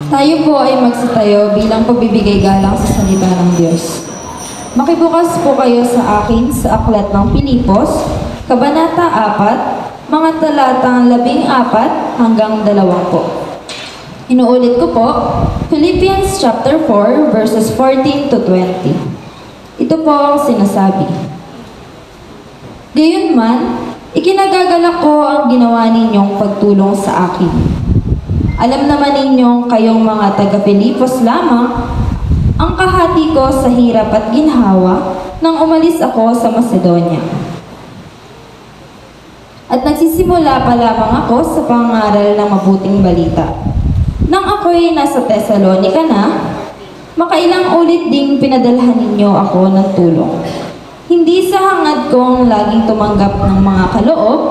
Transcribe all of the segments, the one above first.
Tayo po ay magsitayo bilang pagbibigay galang sa salita ng Diyos. Makibukas po kayo sa akin sa Aklat ng Pilipos, Kabanata 4, mga talatang 14 hanggang 20. Inuulit ko po, Philippians chapter 4, verses 14 to 20. Ito po ang sinasabi. Gayunman, ikinagagalak ko ang ginawa ninyong pagtulong sa akin. Alam naman ninyong kayong mga taga-Pilipos lamang ang kahati ko sa hirap at ginhawa nang umalis ako sa Macedonia. At nagsisimula pa lamang ako sa pangaral ng mabuting balita. Nang ako'y nasa Thessalonica na, makailang ulit ding pinadalhan ninyo ako ng tulong. Hindi sa hangad kong laging tumanggap ng mga kaloob,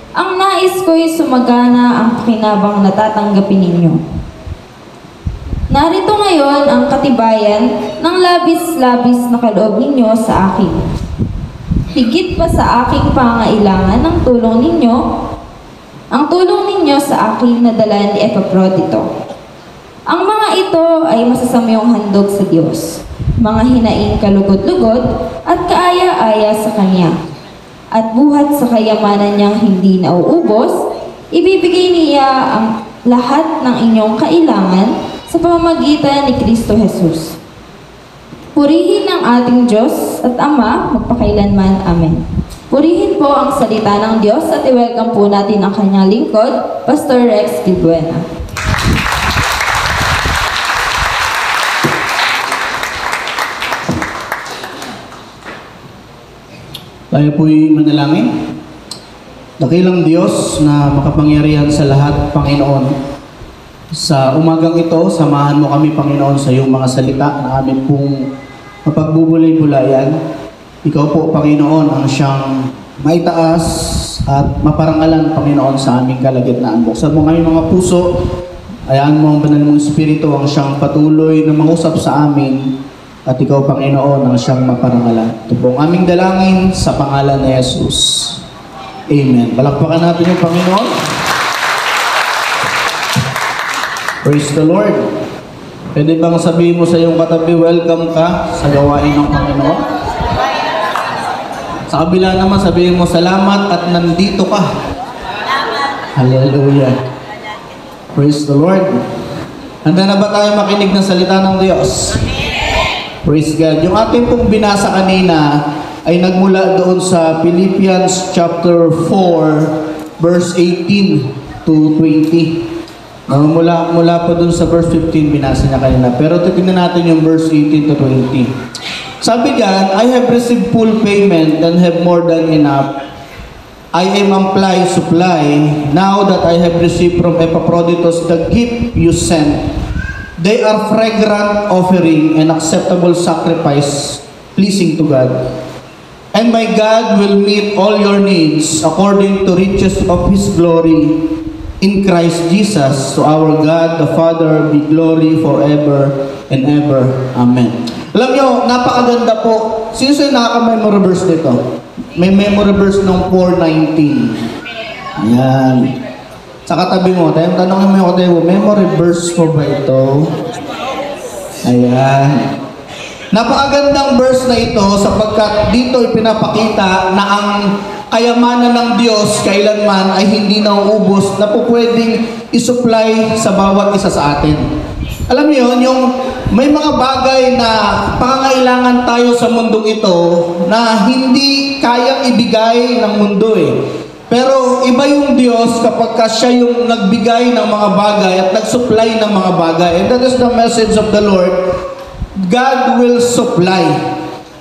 ang nais ko'y sumagana ang pakinabang natatanggapin ninyo. Narito ngayon ang katibayan ng labis-labis na kaloob ninyo sa akin. Higit pa sa aking pangailangan ng tulong ninyo, ang tulong ninyo sa akin na dala ni Epaprodito. Ang mga ito ay masasamyong handog sa Diyos, mga hinaing kalugod-lugod at kaaya-aya sa Kanya. At buhat sa kayamanan niyang hindi nauubos, ibibigay niya ang lahat ng inyong kailangan sa pamamagitan ni Kristo Jesus. Purihin ang ating Diyos at Ama magpakailanman. Amen. Purihin po ang salita ng Diyos at i-welcome po natin ang kanyang lingkod, Pastor Rex Gilbuena. Tayo po'y manalangin. Dakilang Diyos na makapangyarihan sa lahat, Panginoon. Sa umagang ito, samahan mo kami, Panginoon, sa iyong mga salita na amin pong mapagbubulay-bulayan. Ikaw po, Panginoon, ang siyang maitaas at maparangalan, Panginoon, sa aming kalagitnaan. Buksan mo kami mga puso, ayaan mo ang banal mong Espiritu ang siyang patuloy na mangusap sa amin. At ikaw, Panginoon, ang siyang maparangalan. Ito po ang aming dalangin sa pangalan ni Jesus. Amen. Palakpakan natin yung Panginoon. Praise the Lord. Pwede bang sabihin mo sa iyong katabi, welcome ka sa gawain ng Panginoon? Sa kabila naman, sabihin mo, salamat at nandito ka. Hallelujah. Praise the Lord. Handa na ba tayo makinig ng salita ng Diyos? Praise God. Yung ating pong binasa kanina ay nagmula doon sa Philippians chapter 4 verse 18 to 20. Mula pa doon sa verse 15 binasa niya kanina. Pero titingnan natin yung verse 18 to 20. Sabi diyan, I have received full payment and have more than enough. I am supply now that I have received from Epaphroditus the gift you sent. They are fragrant offering and acceptable sacrifice, pleasing to God. And my God will meet all your needs according to riches of His glory in Christ Jesus. To our God, the Father, be glory forever and ever. Amen. Alam nyo, napakaganda po. Sino sa'yo nakaka-memory verse nito? May memory verse ng 4:19. Ayan. Sa katabi mo, tanongin mo yung katabi mo, memory verse mo ba ito? Ayan. Napakagandang verse na ito sapagkat dito ipinapakita na ang kayamanan ng Diyos kailanman ay hindi nauubos na po pwedeng isupply sa bawat isa sa atin. Alam niyo yun, yung may mga bagay na pangangailangan tayo sa mundong ito na hindi kayang ibigay ng mundo eh. Pero iba yung Diyos kapag siya yung nagbigay ng mga bagay at nag-supply ng mga bagay. And that is the message of the Lord. God will supply.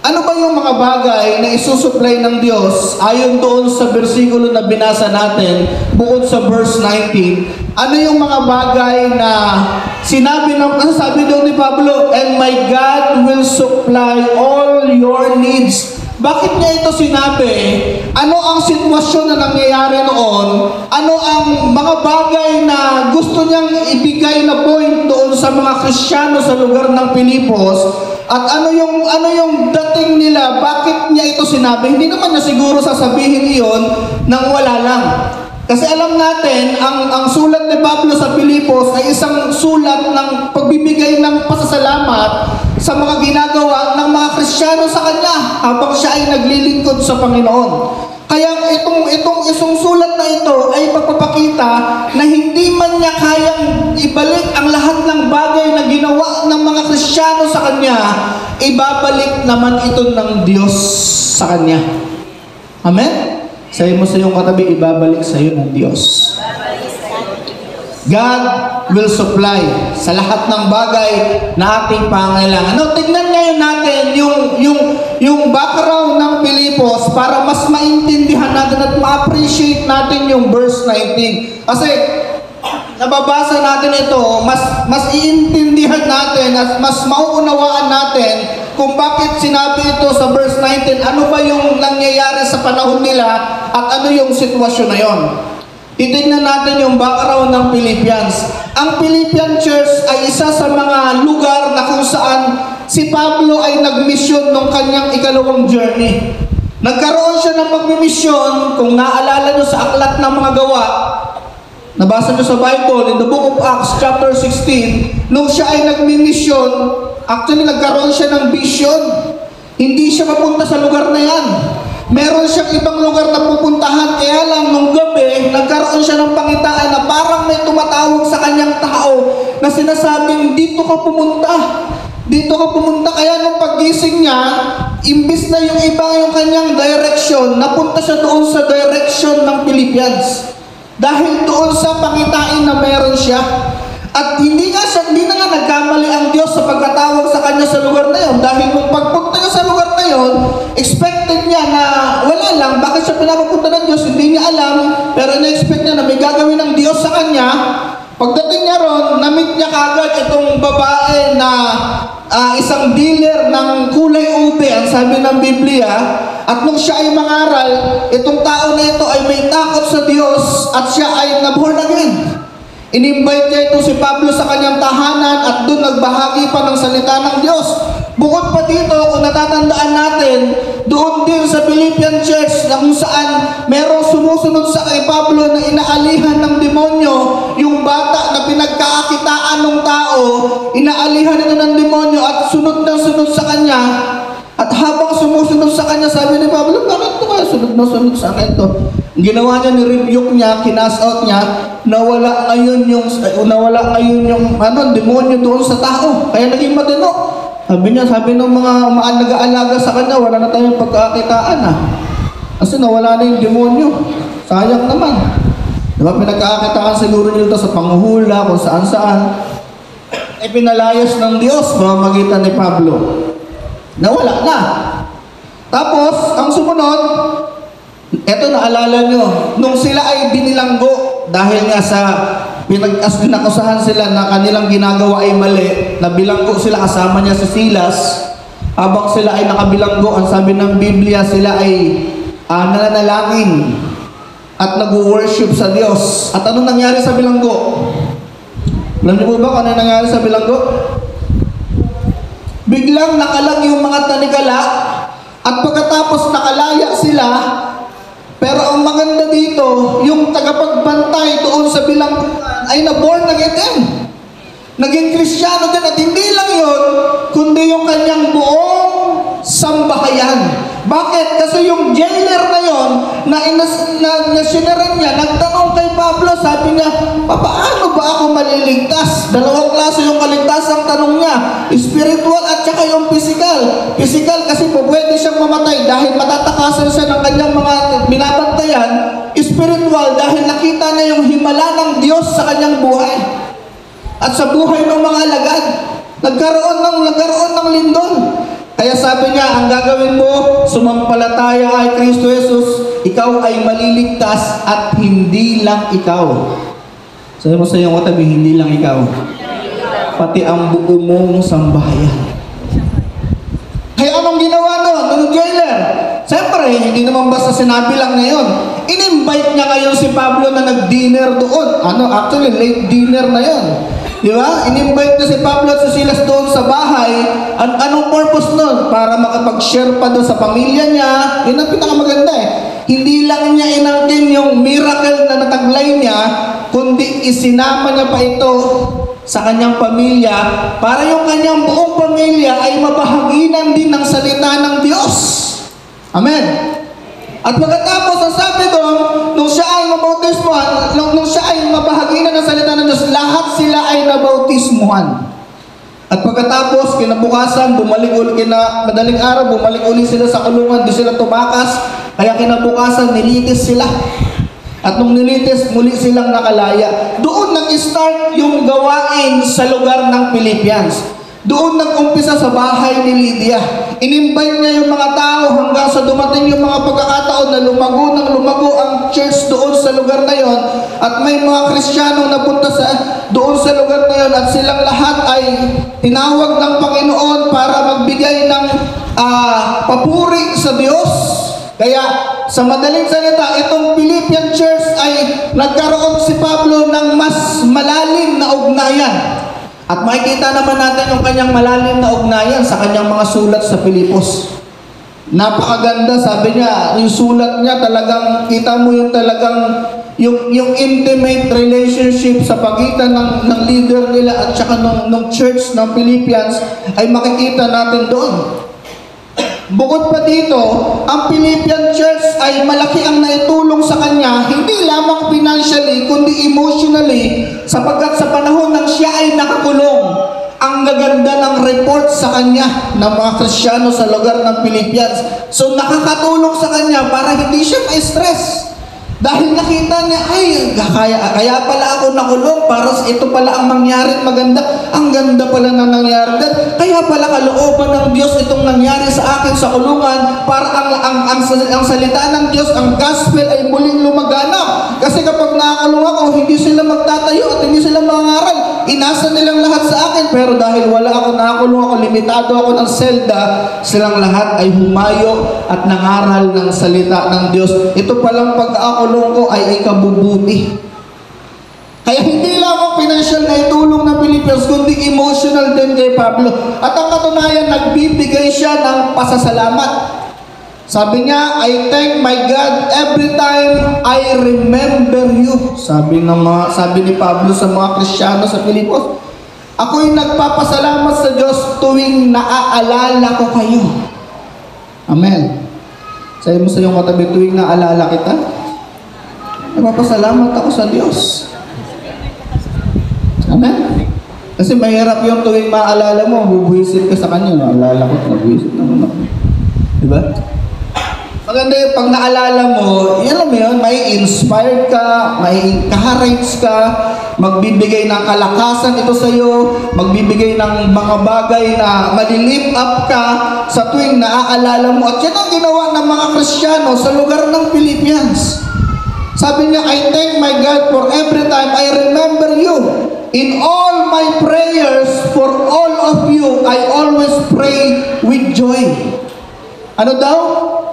Ano ba yung mga bagay na isusupply ng Diyos ayon doon sa bersikulo na binasa natin bukod sa verse 19? Ano yung mga bagay na sinabi ng, ano sabi doon ni Pablo? And my God will supply all your needs. Bakit niya ito sinabi? Ano ang sitwasyon na nangyayari noon? Ano ang mga bagay na gusto niyang ibigay na point doon sa mga Kristiyano sa lugar ng Pilipos? At ano yung dating nila? Bakit niya ito sinabi? Hindi naman niya siguro sasabihin iyon nang wala lang. Kasi alam natin, ang sulat ni Pablo sa Filipos ay isang sulat ng pagbibigay ng pasasalamat sa mga ginagawa ng mga Kristiyano sa kanya habang siya ay naglilingkod sa Panginoon. Kaya itong isang sulat na ito ay pagpapakita na hindi man niya kayang ibalik ang lahat ng bagay na ginawa ng mga Kristiyano sa kanya, ibabalik naman ito ng Diyos sa kanya. Amen? Sabi mo sa iyong katabi, ibabalik sa iyo ng Diyos. God will supply sa lahat ng bagay na ating pangailangan. Ano, tignan ngayon natin yung background ng Filipos para mas maintindihan natin at ma-appreciate natin yung verse 19. Kasi nababasa natin ito, mas iintindihan natin at mas mauunawaan natin kung bakit sinabi ito sa verse 19, ano ba yung nangyayari sa panahon nila at ano yung sitwasyon na yon. Titignan natin yung background ng Philippians. Ang Philippian Church ay isa sa mga lugar na kung saan si Pablo ay nagmisyon nung kanyang ikalawang journey. Nagkaroon siya ng pagmimisyon, kung naalala nyo sa aklat ng mga gawa, nabasa nyo sa Bible, in the book of Acts chapter 16, nung siya ay nagmimisyon, actually nagkaroon siya ng vision. Hindi siya mapunta sa lugar na yan. Meron siyang ibang lugar na pupuntahan, kaya lang nung gabi, nagkaroon siya ng pangitaan na parang may tumatawag sa kanyang tao na sinasabing, dito ka pumunta. Dito ka pumunta. Kaya nung paggising niya, imbis na yung iba yung kanyang direction, napunta siya doon sa direction ng Philippians. Dahil doon sa pangitain na meron siya. At hindi na nga nagkamali ang Diyos sa pagkatawag sa kanya sa lugar na yon. Dahil nung pagpunta niya sa lugar na yon, expected niya na wala lang, bakit siya pinapapunta ng Diyos, hindi niya alam, pero na-expect niya na may gagawin ng Diyos sa kanya. Pagdating niya ron, na-meet niya kagad itong babae na isang dealer ng kulay ube, ang sabi ng Biblia. At nung siya ay mangaral, itong tao na ito ay may takot sa Diyos at siya ay na-born again. In-invite niya ito si Pablo sa kanyang tahanan at doon nagbahagi pa ng salita ng Diyos. Bukod pa dito, kung natatandaan natin, doon din sa Philippian Church na kung saan merong sumusunod sa kay Pablo na inaalihan ng demonyo, yung bata na pinagkakakitaan ng tao, inaalihan ito ng demonyo at sunod sa kanya. At habang sumusunod sa kanya, sabi ni Pablo, bakit ito kaya sunod sa akin ito? Ang ginawa niya, ni-rebuke niya, kinas out niya, nawala ngayon yung demonyo doon sa tao. Kaya naging matino. Sabi ng mga nag-aalaga sa kanya, wala na tayong pagkakakitaan Kasi nawala na yung demonyo. Sayang naman. Diba, pinagkakakitaan siguro nila sa panghuhula, kung saan-saan. Pinalayas ng Diyos, pamamagitan ni Pablo. Nawala na. Tapos, ang sumunod, eto naalala nyo, nung sila ay binilanggo, dahil nga sa pinakusahan sila na kanilang ginagawa ay mali, nabilanggo sila kasama niya si Silas, habang sila ay nakabilanggo, ang sabi ng Biblia, sila ay nananalangin at nag-worship sa Diyos. At anong nangyari sa bilanggo? Alam niyo po ba kung ano nangyari sa bilanggo? Biglang nakalag yung mga tanikala at pagkatapos nakalaya sila, pero ang maganda dito, yung tagapagbantay doon sa bilangguan ay na-born again. Naging Kristiyano din at hindi lang yun, kundi yung kanyang buong sambahayan. Bakit? Kasi yung jailer na yon na sinaran niya, nagtanong kay Pablo, sabi niya, paano ba ako maliligtas? Dalawang klase yung kaligtasan, tanong niya, spiritual at saka yung physical. Physical kasi po pwede siyang mamatay dahil matatakasan siya ng kanyang mga binabantayan. Spiritual dahil nakita niya yung himala ng Diyos sa kanyang buhay. At sa buhay ng mga alagad, nagkaroon ng lindol. Kaya sabi niya, ang gagawin mo, sumampalataya kay Kristo Jesus, ikaw ay maliligtas at hindi lang ikaw. Sabi mo sa iyong katabi, hindi lang ikaw. Pati ang buo mong sambahayan. Kaya anong ginawa ng jailer? Siyempre, hindi naman basta sinabi lang ngayon. In-invite niya ngayon si Pablo na nag-dinner doon. Actually, late dinner na yon. Di ba? In-invite niya si Pablo at si Silas doon sa bahay. Anong purpose nun? Para makapag-share pa doon sa pamilya niya. Yun ang pinakamaganda Hindi lang niya inangkin yung miracle na nataglay niya, kundi isinama niya pa ito sa kanyang pamilya para yung kanyang buong pamilya ay mabahaginan din ng salita ng Diyos. Amen. At pagkatapos, ang sabi doon, nung siya ay mabautismuhan, nung siya ay mabahaginan ng salita ng Diyos, lahat sila ay nabautismuhan. At pagkatapos, kinabukasan, madaling araw, bumalik ulit sila sa kulungan, di sila tumakas, kaya kinabukasan, nilitis sila. At nung nilitis, muli silang nakalaya. Doon nag-start yung gawain sa lugar ng Philippians. Doon nag-umpisa sa bahay ni Lydia. In-invite niya yung mga tao hanggang sa dumating yung mga pagkakataon na lumago ang church doon sa lugar na yon. At may mga Kristiyanong napunta doon sa lugar na yon at silang lahat ay tinawag ng Panginoon para magbigay ng papuri sa Diyos. Kaya sa madaling salita, itong Philippian church ay nagkaroon si Pablo ng mas malalim na ugnayan. At makikita naman natin yung kanyang malalim na ugnayan sa kanyang mga sulat sa Pilipos. Napakaganda, sabi niya, yung sulat niya talagang, kita mo yung talagang, yung intimate relationship sa pagitan ng leader nila at saka ng church ng Philippians ay makikita natin doon. Bukod pa dito, ang Philippian church ay malaki ang naitulong sa kanya, hindi lamang financially, kundi emotionally, sapagkat sa panahon nang siya ay nakakulong, ang gaganda ng report sa kanya ng mga Kristiyano sa lugar ng Philippians. So nakakatulong sa kanya para hindi siya ma-stress. Dahil nakita niya, ay, kaya pala ako nakulong para ito pala ang mangyari maganda. Ang ganda pala na nangyari. Kaya pala kalooban ng Diyos itong nangyari sa akin sa kulungan para ang salita ng Diyos, ang gospel ay muling lumaganap. Kasi kapag nakakulong ako, hindi sila magtatayo at hindi sila mangaral. Inasa nilang lahat sa akin, pero dahil wala ako nakakulong ako, limitado ako ng selda, silang lahat ay humayo at nangaral ng salita ng Diyos. Ito palang pagkakakulong ko ay ikabubuti. Kaya hindi lamang financial na itulong ng Philippians, kundi emotional din kay Pablo. At ang katunayan, nagbibigay siya ng pasasalamat. Sabi niya, I thank my God every time I remember you. Sabi ni Pablo sa mga Kristiyano sa Pilipos, ako'y nagpapasalamat sa Diyos tuwing naaalala ko kayo. Amen. Sabi mo sa iyong katabi, tuwing naaalala kita, nagpapasalamat ako sa Diyos. Amen. Kasi mahirap yung tuwing maalala mo, bubuisit ka sa Kanya. Naalala ko, nagbuisit naman ako. Diba? Maganda yung pag naalala mo, alam mo yun, may inspired ka, may encourage ka, magbibigay ng kalakasan ito sa iyo, magbibigay ng mga bagay na malilift up ka sa tuwing naaalala mo. At yan ang ginawa ng mga Kristiyano sa lugar ng Philippians. Sabi niya, I thank my God for every time I remember you. In all my prayers for all of you, I always pray with joy. Ano daw?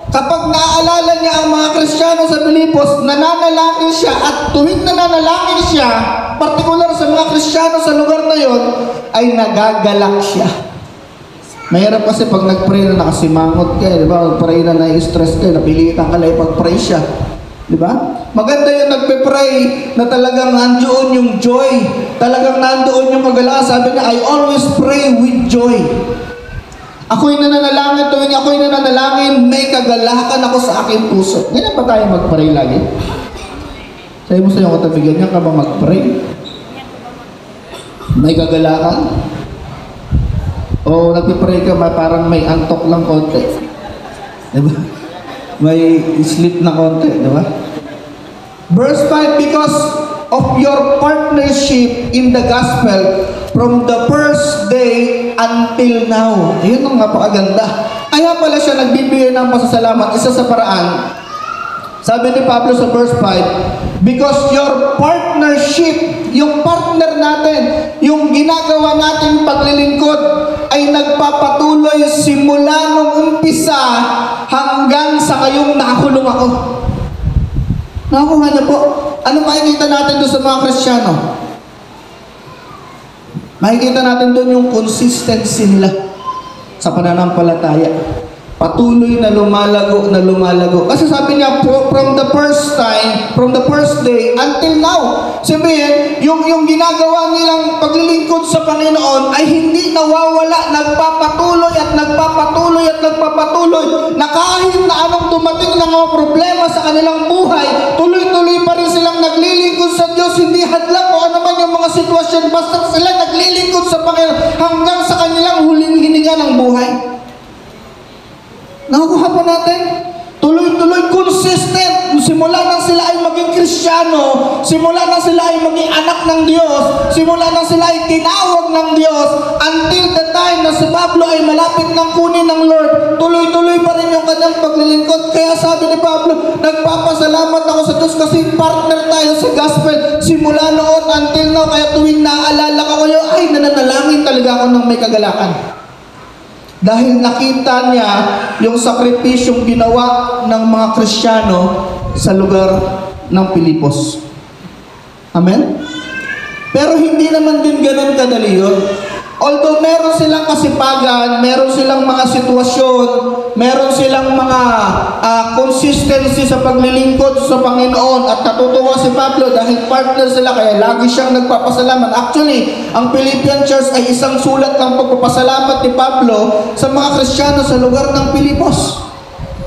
Kapag naaalala niya ang mga Kristiyano sa Pilipos, nananalangin siya at tuwing nananalangin siya, partikular sa mga Kristiyano sa lugar na yon, ay nagagalak siya. Mahirap kasi pag nag-pray na nakasimangot ka, di ba? Pag-pray na na-stress ka, napilitan ka na ipag-pray siya. Di ba? Maganda yung nagpe-pray na talagang nandoon yung joy. Talagang nandoon yung kagalakan. Sabi niya, I always pray with joy. Ako'y nananalangin, tuwing ako'y nananalangin, may kagalakan ako sa aking puso. Ganyan ba tayo mag-pray lagi? Sabi mo sa iyong katabi, ganyan ka ba mag-pray? May kagalakan? O nagpipray ka, parang may antok lang konti? Diba? May sleep na konti, diba? Verse 5, because of your partnership in the gospel from the first day until now. Ayun ang napakaganda. Kaya pala siya nagbibigay ng pasasalamat. Isa sa paraan, sabi ni Pablo sa verse 5, because your partnership, yung partner natin, yung ginagawa nating paglilingkod, ay nagpapatuloy simula nung umpisa hanggang sa ngayong nakakulong ako. Nakakuha niyo po. Ano makikita natin doon sa mga Kristiyano? Makikita natin doon yung consistency nila sa pananampalataya. Patuloy na lumalago na lumalago. Kasi sabi niya, from the first day until now. Sabihin, yung ginagawa nilang paglilingkod sa Panginoon ay hindi nawawala, nagpapatuloy at nagpapatuloy at nagpapatuloy, na kahit na anong dumating na mga problema sa kanilang buhay, tuloy-tuloy pa rin silang naglilingkod sa Diyos, hindi hadlang kung ano man yung mga sitwasyon, basta sila naglilingkod sa Panginoon hanggang sa kanilang huling hininga ng buhay. Nakukuha po natin? Tuloy-tuloy, consistent. Simula nang sila ay maging Kristiyano, simula nang sila ay maging anak ng Diyos, simula nang sila ay tinawag ng Diyos, until the time na si Pablo ay malapit ng kunin ng Lord, tuloy-tuloy pa rin yung kanyang paglilingkod. Kaya sabi ni Pablo, nagpapasalamat ako sa Diyos kasi partner tayo sa gospel. Simula noon until now, kaya tuwing naaalala ko kayo, ay nananalangin talaga ako ng may kagalakan. Dahil nakita niya yung sakripisyong ginawa ng mga Kristiyano sa lugar ng Pilipos. Amen? Pero hindi naman din ganun kadali yun. Although meron silang kasipagan, meron silang mga sitwasyon, meron silang mga consistency sa paglilingkod sa Panginoon, at natutuwa si Pablo dahil partner sila, kaya lagi siyang nagpapasalamat. Actually, ang Philippian Church ay isang sulat ng pagpapasalamat ni Pablo sa mga Kristiyano sa lugar ng Pilipos.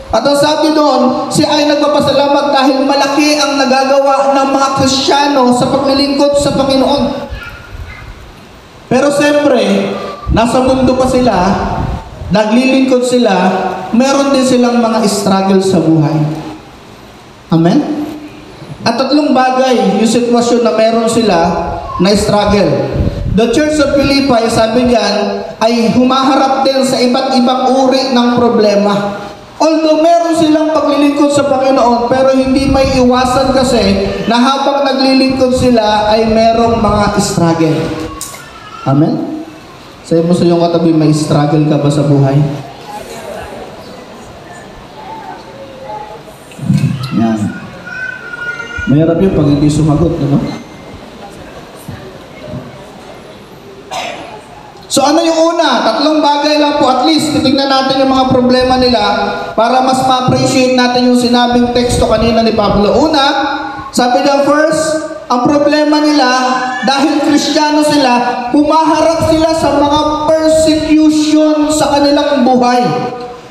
At ang sabi doon, siya ay nagpapasalamat dahil malaki ang nagagawa ng mga Kristiyano sa paglilingkod sa Panginoon. Pero siyempre, nasa mundo pa sila, naglilingkod sila, meron din silang mga struggle sa buhay. Amen? At tatlong bagay, yung sitwasyon na meron sila na struggle. The Church of Philippi, sabi niyan, ay humaharap din sa iba't ibang uri ng problema. Although meron silang paglilingkod sa Panginoon, pero hindi may iwasan kasi na habang naglilingkod sila ay merong mga struggle. Amen? Sabi mo sa iyong katabi, may struggle ka ba sa buhay? Yan. Mahirap yun pag hindi sumagot, diba? So ano yung una? Tatlong bagay lang po, at least titignan natin yung mga problema nila para mas ma-appreciate natin yung sinabing teksto kanina ni Pablo. Una, sabi niya first, ang problema nila, dahil Kristiyano sila, humaharap sila sa mga persecution sa kanilang buhay.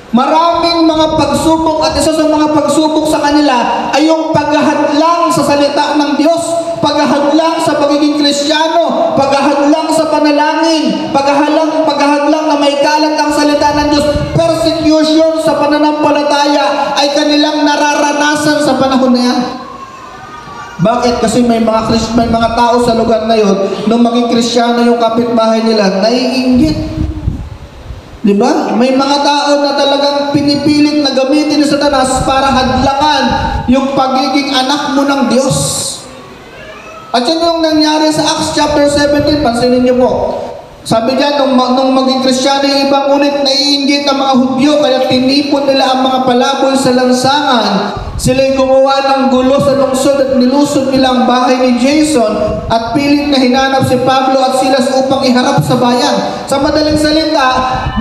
Maraming mga pagsubok, at isa sa mga pagsubok sa kanila ay yung paghahadlang sa salita ng Diyos, paghahadlang sa pagiging Kristiyano, paghahadlang sa panalangin, paghahadlang na may kalat ang salita ng Diyos. Persecution sa pananampalataya ay kanilang nararanasan sa panahon na yan. Bakit? Kasi may mga tao sa lugar na yon, nung maging Kristiyano yung kapitbahay nila, naiinggit. Diba? May mga tao na talagang pinipilit na gamitin ni Satanas para hadlangan yung pagiging anak mo ng Diyos. At yun yung nangyari sa Acts chapter 17, pansinin niyo po. Sabi diyan, nung maging Kristiyano yung ibang unit, naiinggit ang mga Hudyo, kaya tinipon nila ang mga palaboy sa lansangan. Sila'y gumawa ng gulo sa lungsod at nilusot nila ang bahay ni Jason at pilit na hinanap si Pablo at Silas upang iharap sa bayan. Sa madaling salita,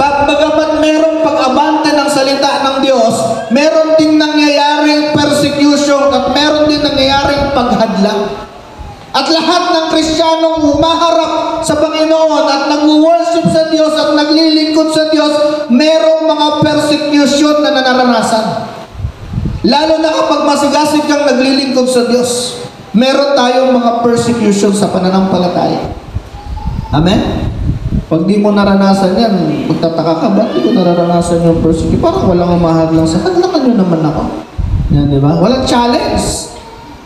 bagamat merong pag-abante ng salita ng Diyos, meron ding nangyayaring persecution at meron din nangyayaring paghadlang. At lahat ng Kristiyanong humaharap sa Panginoon at nag-worship sa Diyos at naglilingkod sa Diyos, merong mga persecution na nararanasan. Lalo na kapag masigasig kang naglilingkod sa Diyos, meron tayong mga persecution sa pananampalataya. Amen? Pag di mo naranasan yan, magtataka ka, ba't di ko nararanasan yung persecution? Parang walang umahadlang sa hadlangan nyo naman ako. Yan, di ba? Walang challenge.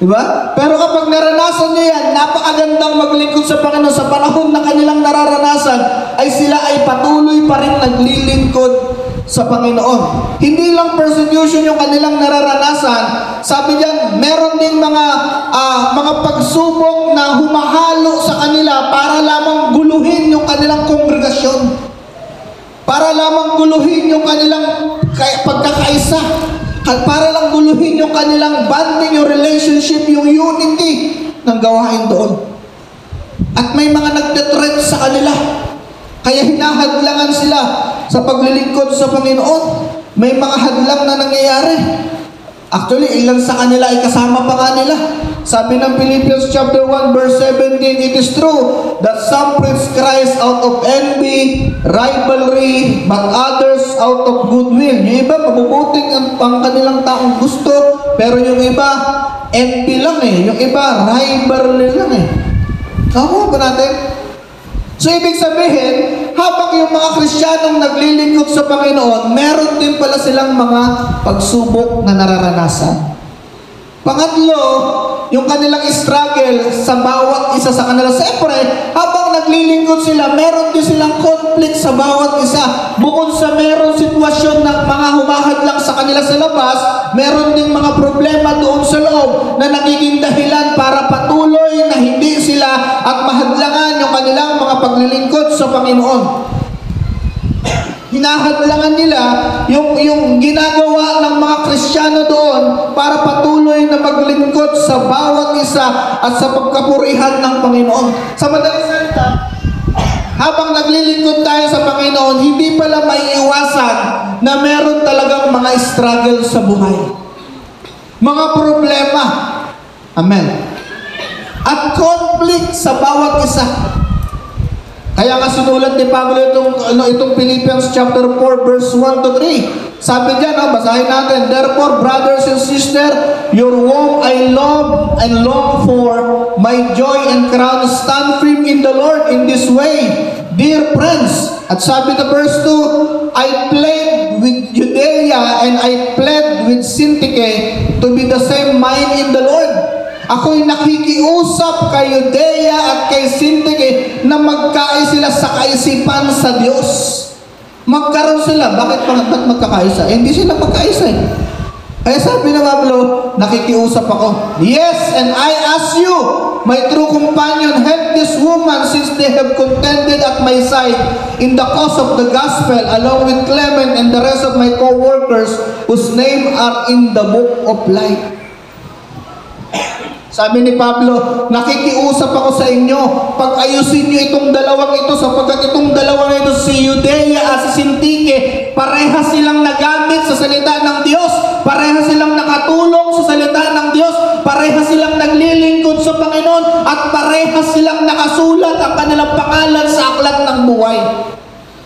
Diba? Pero kapag naranasan nyo yan, napakagandang maglingkod sa Panginoon. Sa panahon na kanilang nararanasan, ay sila ay patuloy pa rin naglilingkod sa Panginoon. Hindi lang persecution yung kanilang nararanasan. Sabi diyan, meron din mga pagsubok na humahalo sa kanila para lamang guluhin yung kanilang kongregasyon. Para lamang guluhin yung kanilang pagkakaisa. Para lang guluhin yung kanilang bonding, yung relationship, yung unity ng gawain doon. At may mga nagtetreat sa kanila. Kaya hinahadlangan sila sa paglilingkod sa Panginoon. may mga hadlang na nangyayari. Actually, ilan sa kanila ay kasama pa nga nila. Sabi ng Philippians chapter 1 verse 17, it is true that some preach Christ out of envy, rivalry, but others out of goodwill. Yung iba, mabubuting ang kanilang taong gusto, pero yung iba, envy lang eh. Yung iba, rivalry lang eh. Tama ba natin? So, ibig sabihin, habang yung mga Kristiyanong naglilingkod sa Panginoon, meron din pala silang mga pagsubok na nararanasan. Pangatlo, yung kanilang struggle sa bawat isa sa kanila. Siyempre, habang naglilingkod sila, meron din silang conflict sa bawat isa. Bukod sa meron sitwasyon ng mga humahadlang sa kanila sa labas, meron ding mga problema doon sa loob na nagiging dahilan para patuloy na hindi sila at mahadlangan yung kanilang mga paglilingkod sa Panginoon. Hinahadlangan nila yung ginagawa ng mga Kristiyano doon para patuloy na maglingkod sa bawat isa at sa pagkapurihan ng Panginoon. Sa madaling salita, habang naglilingkod tayo sa Panginoon, hindi pala maiiwasan na meron talagang mga struggle sa buhay. Mga problema. Amen. At conflict sa bawat isa. Kaya nga sinulat ni Pablo itong Philippians chapter 4 verse 1 to 3. Sabi diyan, basahin natin, therefore, brothers and sisters, your whom I love and long for, my joy and crown, stand firm in the Lord in this way. Dear friends, at sabi na verse 2, I plead with Judea and I plead with Syntyche to be the same mind in the Lord. Ako'y nakikiusap kay Judea at kay Syntyche na magkaisa sila sa kaisipan sa Diyos. Magkaroon sila. Bakit magkakaisa? Hindi sila magkaisa eh. Kaya sabi na Pablo, nakikiusap ako. Yes, and I ask you, my true companion, help this woman since they have contended at my side in the cause of the gospel, along with Clement and the rest of my co-workers whose name are in the book of life. Sabi ni Pablo, nakikiusap ako sa inyo, pag-ayusin niyo itong dalawang ito, sapagkat itong dalawang ito, si Judea at si Syntyche, parehas silang nagamit sa salita ng Diyos, parehas silang nakatulong sa salita ng Diyos, parehas silang naglilingkod sa Panginoon, at parehas silang nakasulat ang kanilang pangalan sa aklat ng buhay.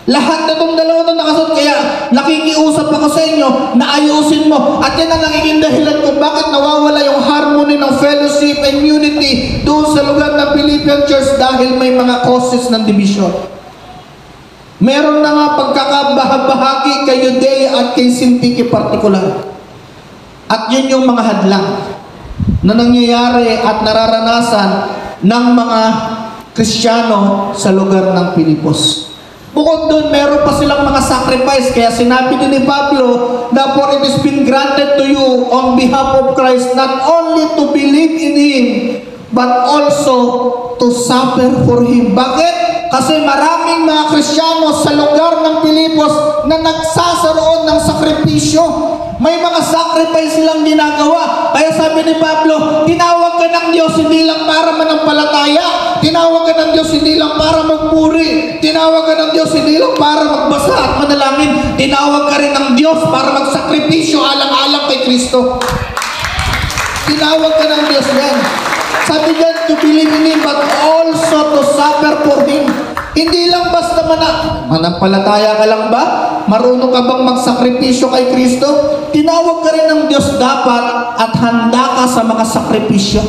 Lahat na itong dalawa ito nakasulat, kaya nakikiusap ako sa inyo na ayusin mo. At yan ang nagiging dahilan kung bakit nawawala yung harmony ng fellowship and unity doon sa lugar ng Philippian Church dahil may mga causes ng division. Meron na nga pagkakabahabahagi kay Judea at kay Syntyche particular. At yun yung mga hadlang na nangyayari at nararanasan ng mga Kristiyano sa lugar ng Pilipos. Bukod doon, meron pa silang mga sacrifice. Kaya sinabi din ni Pablo, therefore it has been granted to you on behalf of Christ not only to believe in Him, but also to suffer for Him. Bakit? Kasi maraming mga Kristiyano sa lugar ng Pilipos na nagsasaroon ng sakripisyo. May mga sacrifice silang ginagawa. Kaya sabi ni Pablo, tinawag ka ng Diyos hindi lang para manampalataya. Tinawag ka ng Diyos hindi lang para magpuri. Tinawag ka ng Diyos hindi lang para magbasa at manalangin. Tinawag ka rin ng Diyos para magsakripisyo alang-alang kay Kristo. Tinawag ka ng Diyos yan. Sabi diyan, to believe in Him, but also to suffer for Him. Hindi lang basta manampalataya ka lang ba? Marunong ka bang magsakripisyo kay Kristo? Tinawag ka rin ng Diyos dapat at handa ka sa mga sakripisyo.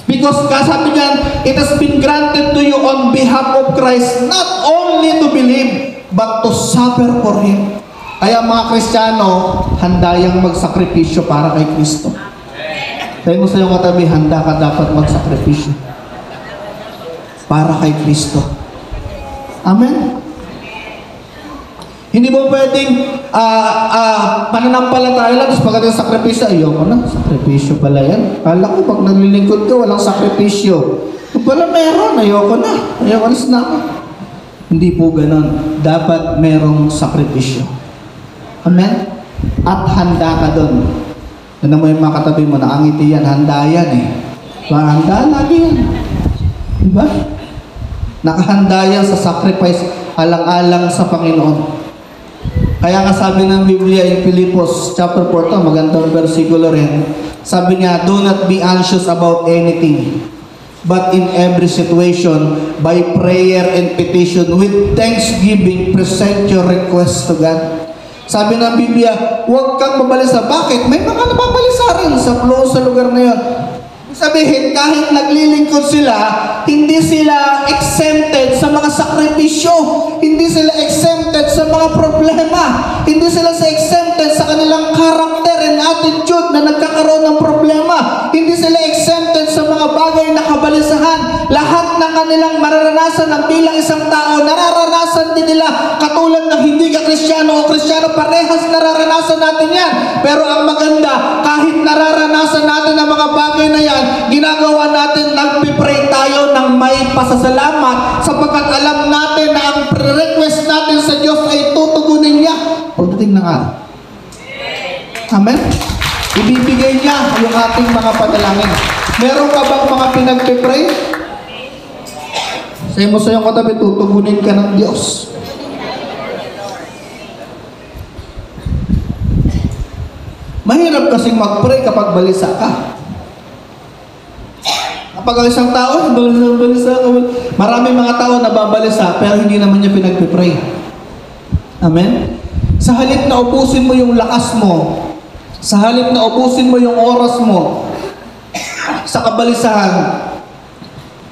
Because sabi niyan, it has been granted to you on behalf of Christ not only to believe, but to suffer for Him. Kaya mga Kristiyano, handa yang magsakripisyo para kay Kristo. Tayo mo sa iyong katabi, handa ka dapat magsakripisyo para kay Kristo. Amen? Hindi mo pwedeng pananampalataya lang, tapos pagdating sa sakripisyo, ayoko na, sakripisyo pala yan. Kala ko, pag naglilingkod ka, walang sakripisyo. Kung pala meron, ayoko na ako. Hindi po ganun. Dapat merong sakripisyo. Amen? At handa ka doon. Ano mo yung mga katabi mo, nakangiti yan, handa yan eh. Handa lagi yan. Diba? Nakahanda yan sa sacrifice, alang-alang sa Panginoon. Kaya nga sabi ng Biblia in Filipos chapter 4, to, magandang versikulo rin. Sabi niya, do not be anxious about anything, but in every situation, by prayer and petition, with thanksgiving, present your request to God. Sabi ng Biblia, huwag kang mabalisa. Bakit? May mga nababalisa rin sa flow sa lugar na yun. Sabihin, kahit naglilingkod sila, hindi sila exempted sa mga sakripisyo. Hindi sila exempted sa mga problema. Hindi sila exempted sa kanilang karakter and attitude na nagkakaroon ng problema. Hindi sila exempted sa mga bagay na kabalisahan. Lahat ng kanilang mararanasan ng bilang isang tao, nararanasan din nila. Katulad ng hindi ka Kristiyano o Kristiyano, parehas nararanasan natin yan. Pero ang maganda, kahit nararanasan natin ang mga bagay na yan, ginagawa natin, nagpipray tayo ng may pasasalamat sapagkat alam natin na ang request natin sa Diyos ay tutugunin niya pagdating ng araw. Amen? Ibibigay niya yung ating mga panalangin. Meron ka bang mga pinagpipray? Sabi mo sa iyong katabi, tutugunin ka ng Diyos. Mahirap kasing mag-pray kapag balisa ka. Kapag ang isang tao, balisa. Maraming mga tao nababalisa, pero hindi naman niya pinagpipray. Amen? Sa halip na ubusin mo yung lakas mo, sa halip na ubusin mo yung oras mo, sa kabalisahan,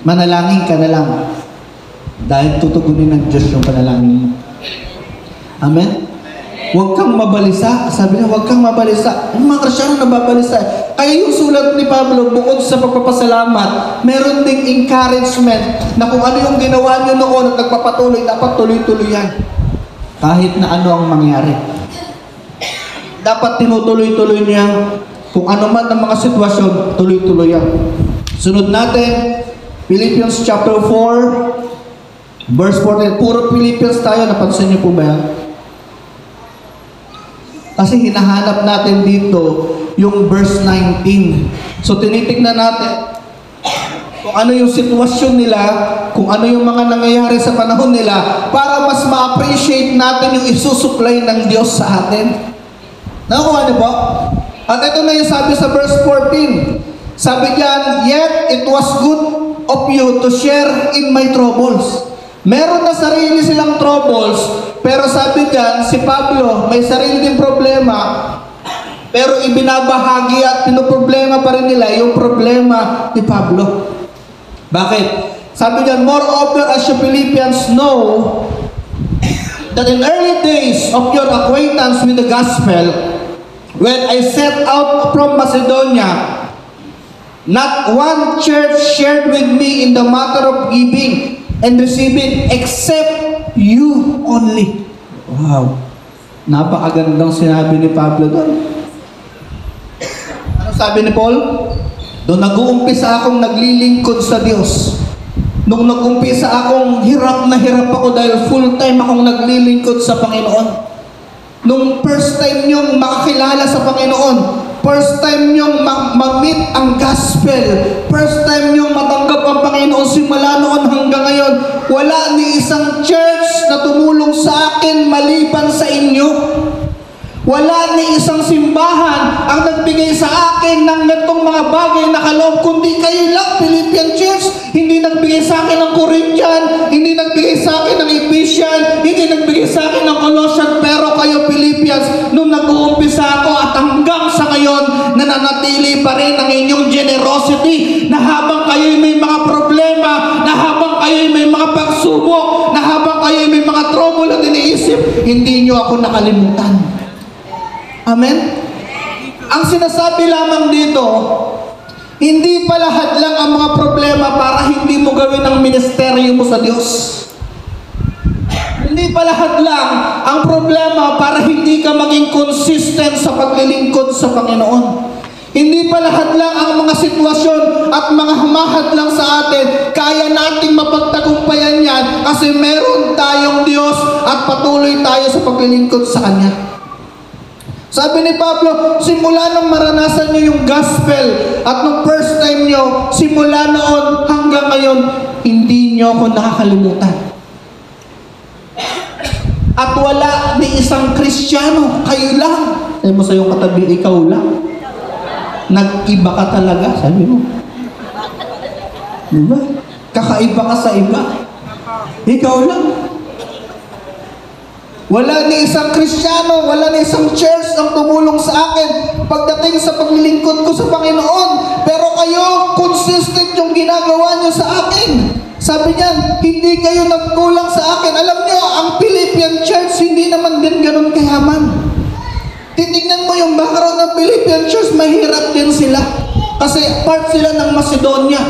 manalangin ka na lang. Dahil tutugunin ng Diyos yung panalangin mo. Amen? Huwag kang mabalisa. Sabi niya, huwag kang mabalisa. Yung mga Kristiyano nababalisa. Kaya yung sulat ni Pablo, bukod sa pagpapasalamat, meron ding encouragement na kung ano yung ginawa niyo noon at nagpapatuloy, dapat tuloy-tuloy yan. Kahit na ano ang mangyari. Dapat tinutuloy-tuloy niya. Kung ano man ang mga sitwasyon, tuloy-tuloy yan. Sunod natin, Philippians chapter 4, verse 14. Puro Philippians tayo, napansin niyo po ba yan? Kasi hinahanap natin dito yung verse 19. So tinitignan natin kung ano yung sitwasyon nila, kung ano yung mga nangyayari sa panahon nila, para mas ma-appreciate natin yung isusupply ng Diyos sa atin. Nakuha niyo po? At ito na yung sabi sa verse 14. Sabi diyan, yet it was good of you to share in my troubles. Meron na sarili silang troubles, pero sabi diyan, si Pablo, may sarili din problema, pero ibinabahagi at pinoproblema pa rin nila yung problema ni Pablo. Bakit? Sabi diyan, moreover, as you Philippians know, that in early days of your acquaintance with the gospel, when I set out from Macedonia, not one church shared with me in the matter of giving and receiving except you only. Wow. Napakagandang sinabi ni Pablo doon. Ano sabi ni Paul? Doon nag-uumpisa akong naglilingkod sa Diyos. Nung nag-umpisa akong hirap na hirap ako dahil full time akong naglilingkod sa Panginoon. Nung first time niyong makakilala sa Panginoon, first time niyong ma-meet ang gospel, first time niyong matanggap ang Panginoon simula noon hanggang ngayon, wala ni isang church na tumulong sa akin maliban sa inyo. Wala ni isang simbahan ang nagbigay sa akin ng ganitong mga bagay na kaloob, kundi kayo lang, Philippian Church. Hindi nagbigay sa akin ng Corinthian, hindi nagbigay sa akin ng Ephesian, hindi nagbigay sa akin ng Colossian, pero kayo Philippians, nung nag-uumpisa ako at hanggang sa ngayon, nananatili pa rin ang inyong generosity, na habang kayo'y may mga problema, na habang kayo'y may mga pagsubok, na habang kayo'y may mga trouble at iniisip, hindi nyo ako nakalimutan. Amen? Ang sinasabi lamang dito, hindi pa lahat lang ang mga problema para hindi mo gawin ang ministeryo mo sa Diyos. Hindi pa lahat lang ang problema para hindi ka maging consistent sa paglilingkod sa Panginoon. Hindi pa lahat lang ang mga sitwasyon at mga humahad lang sa atin. Kaya nating mapagtagumpayan yan kasi meron tayong Diyos at patuloy tayo sa paglilingkod sa Kanya. Sabi ni Pablo, simula nung maranasan nyo yung gospel at nung first time nyo, simula noon hanggang ngayon, hindi nyo ako nakakalimutan. At wala ni isang Kristiyano, kayo lang. Sabi mo sa iyong katabi, ikaw lang. Nag-iba ka talaga, sabi mo. Diba? Kakaiba ka sa iba. Ikaw lang. Wala ni isang Kristiyano, wala ni isang church ang tumulong sa akin pagdating sa paglilingkod ko sa Panginoon. Pero kayo, consistent yung ginagawa nyo sa akin. Sabi niyan, hindi kayo nagkulang sa akin. Alam nyo, ang Philippian Church, hindi naman din ganun kayaman. Titignan mo yung background ng Philippian Church, mahirap din sila. Kasi part sila ng Macedonia.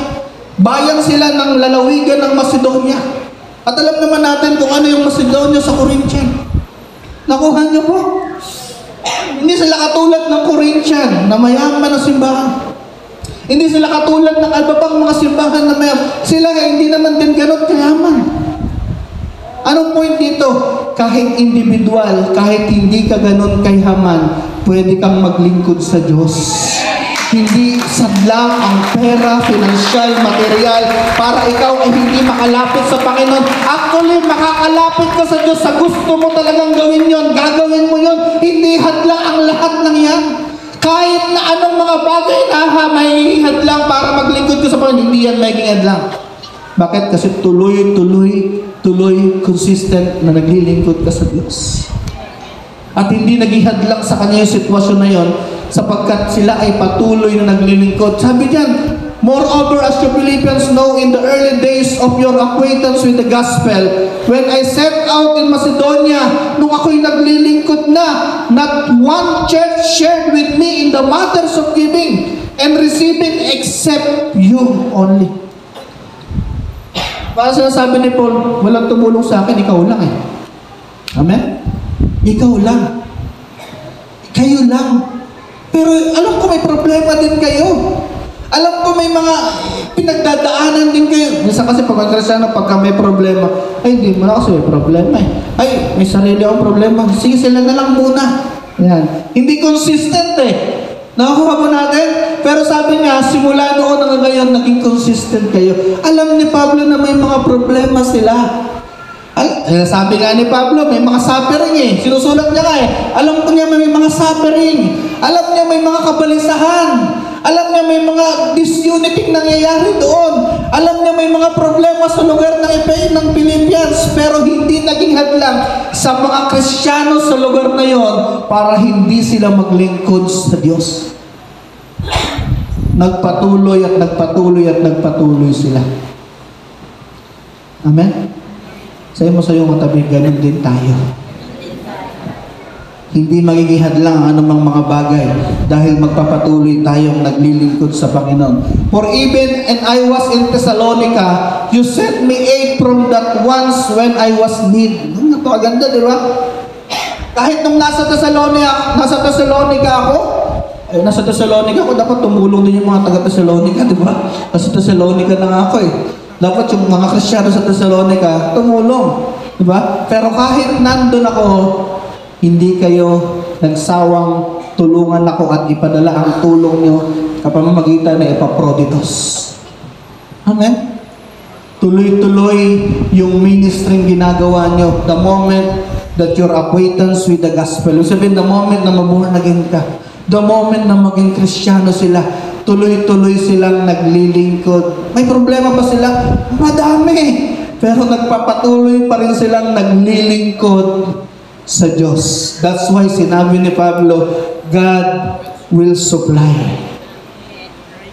Bayan sila ng lalawigan ng Macedonia. At alam naman natin kung ano yung Macedonia sa Corinthian. Nakuha niyo po? Hindi sila katulad ng Corinthian na mayaman na simbahan. Hindi sila katulad ng iba pang mga simbahan na mayaman. Sila hindi naman din ganun kayaman. Anong point dito? Kahit individual, kahit hindi ka ganun kayaman, pwede kang maglingkod sa Diyos. Hindi sadlang ang pera, financial, material, para ikaw ay hindi makalapit sa Panginoon. Actually, makakalapit ka sa Diyos sa gusto mo talagang gawin yon, gagawin mo yon. Hindi hadlang ang lahat ng yan. Kahit na anong mga bagay na may hadlang para maglingkod ka sa Panginoon, hindi yan maging hadlang. Bakit? Kasi tuloy, consistent na naglilingkod ka sa Diyos. At hindi naghihadlang sa kanya yung sitwasyon na yon, sapagkat sila ay patuloy na naglilingkod. Sabi diyan, moreover, as you Philippians know, in the early days of your acquaintance with the gospel, when I set out in Macedonia, nung ako'y naglilingkod na, not one church shared with me in the matters of giving and receiving except you only. Para sinasabi ni Paul, walang tumulong sa akin, ikaw lang eh. Amen? Ikaw lang. Kayo lang. Pero alam ko may problema din kayo. Alam ko may mga pinagdadaanan din kayo. Minsan kasi pag Kristiyano, pagka may problema, ay hindi mo na kasi may problema eh. Ay, may sarili akong problema. Sige, sila na lang muna. Yan. Hindi consistent eh. Nakakuha mo natin? Pero sabi niya, simula noon hanggang ngayon, naging consistent kayo. Alam ni Pablo na may mga problema sila. Sabi nga ni Pablo, may mga suffering eh. Sinusulat niya nga eh. Alam ko niya may mga suffering. Alam niya may mga kabalisahan. Alam niya may mga disunity nangyayari doon. Alam niya may mga problema sa lugar ng Philippians. Pero hindi naging hadlang sa mga Kristiyano sa lugar na yon para hindi sila maglingkod sa Diyos. Nagpatuloy at nagpatuloy sila. Amen? Sabi mo sa iyong matabi, ganun din tayo. Hindi magiging hadlang ang anumang mga bagay dahil magpapatuloy tayong naglilingkod sa Panginoon. For even and I was in Thessalonica, you sent me aid from that once when I was need. Napakaganda, di ba? Kahit nung nasa Thessalonica ako, dapat tumulong din yung mga taga-Thessalonica, di ba? Nasa Thessalonica na nga ako eh. Dapat yung mga Kristiyano sa Thessalonica, tumulong. Diba? Pero kahit nandun ako, hindi kayo nagsawang tulungan ako at ipadala ang tulong nyo kapamamagitan na Epaphroditus. Amen? Tuloy-tuloy yung ministry ginagawa nyo the moment that you're acquaintance with the gospel. Sabihin, the moment na mabuhay naging ka, the moment na maging Kristiyano sila, tuloy-tuloy silang naglilingkod. May problema ba sila? Madami. Pero nagpapatuloy pa rin silang naglilingkod sa Diyos. That's why sinabi ni Pablo, God will supply.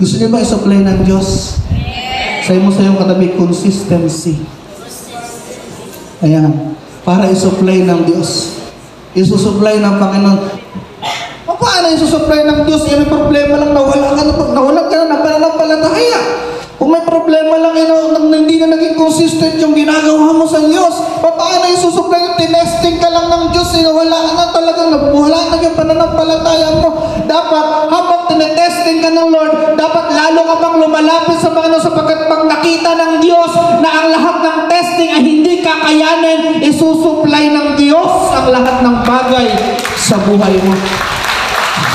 Gusto niyo ba i-supply ng Diyos? Sabi mo sa iyong katabi, consistency. Ayan. Para i-supply ng Diyos. I-supply ng Panginoon. Paano isusupply ng Diyos? May problema lang, nawala ka na pananampalataya. Kung may problema lang, hindi na naging consistent yung ginagawa mo sa Diyos, paano isusupply? Tinesting ka lang ng Diyos, wala ka na talagang, wala na yung pananampalataya mo. Dapat, habang tinetesting ka ng Lord, dapat lalo ka pang lumalapit sa Panginoon sapagkat pag nakita ng Diyos na ang lahat ng testing ay hindi kakayanin, isusupply ng Diyos ang lahat ng bagay sa buhay mo.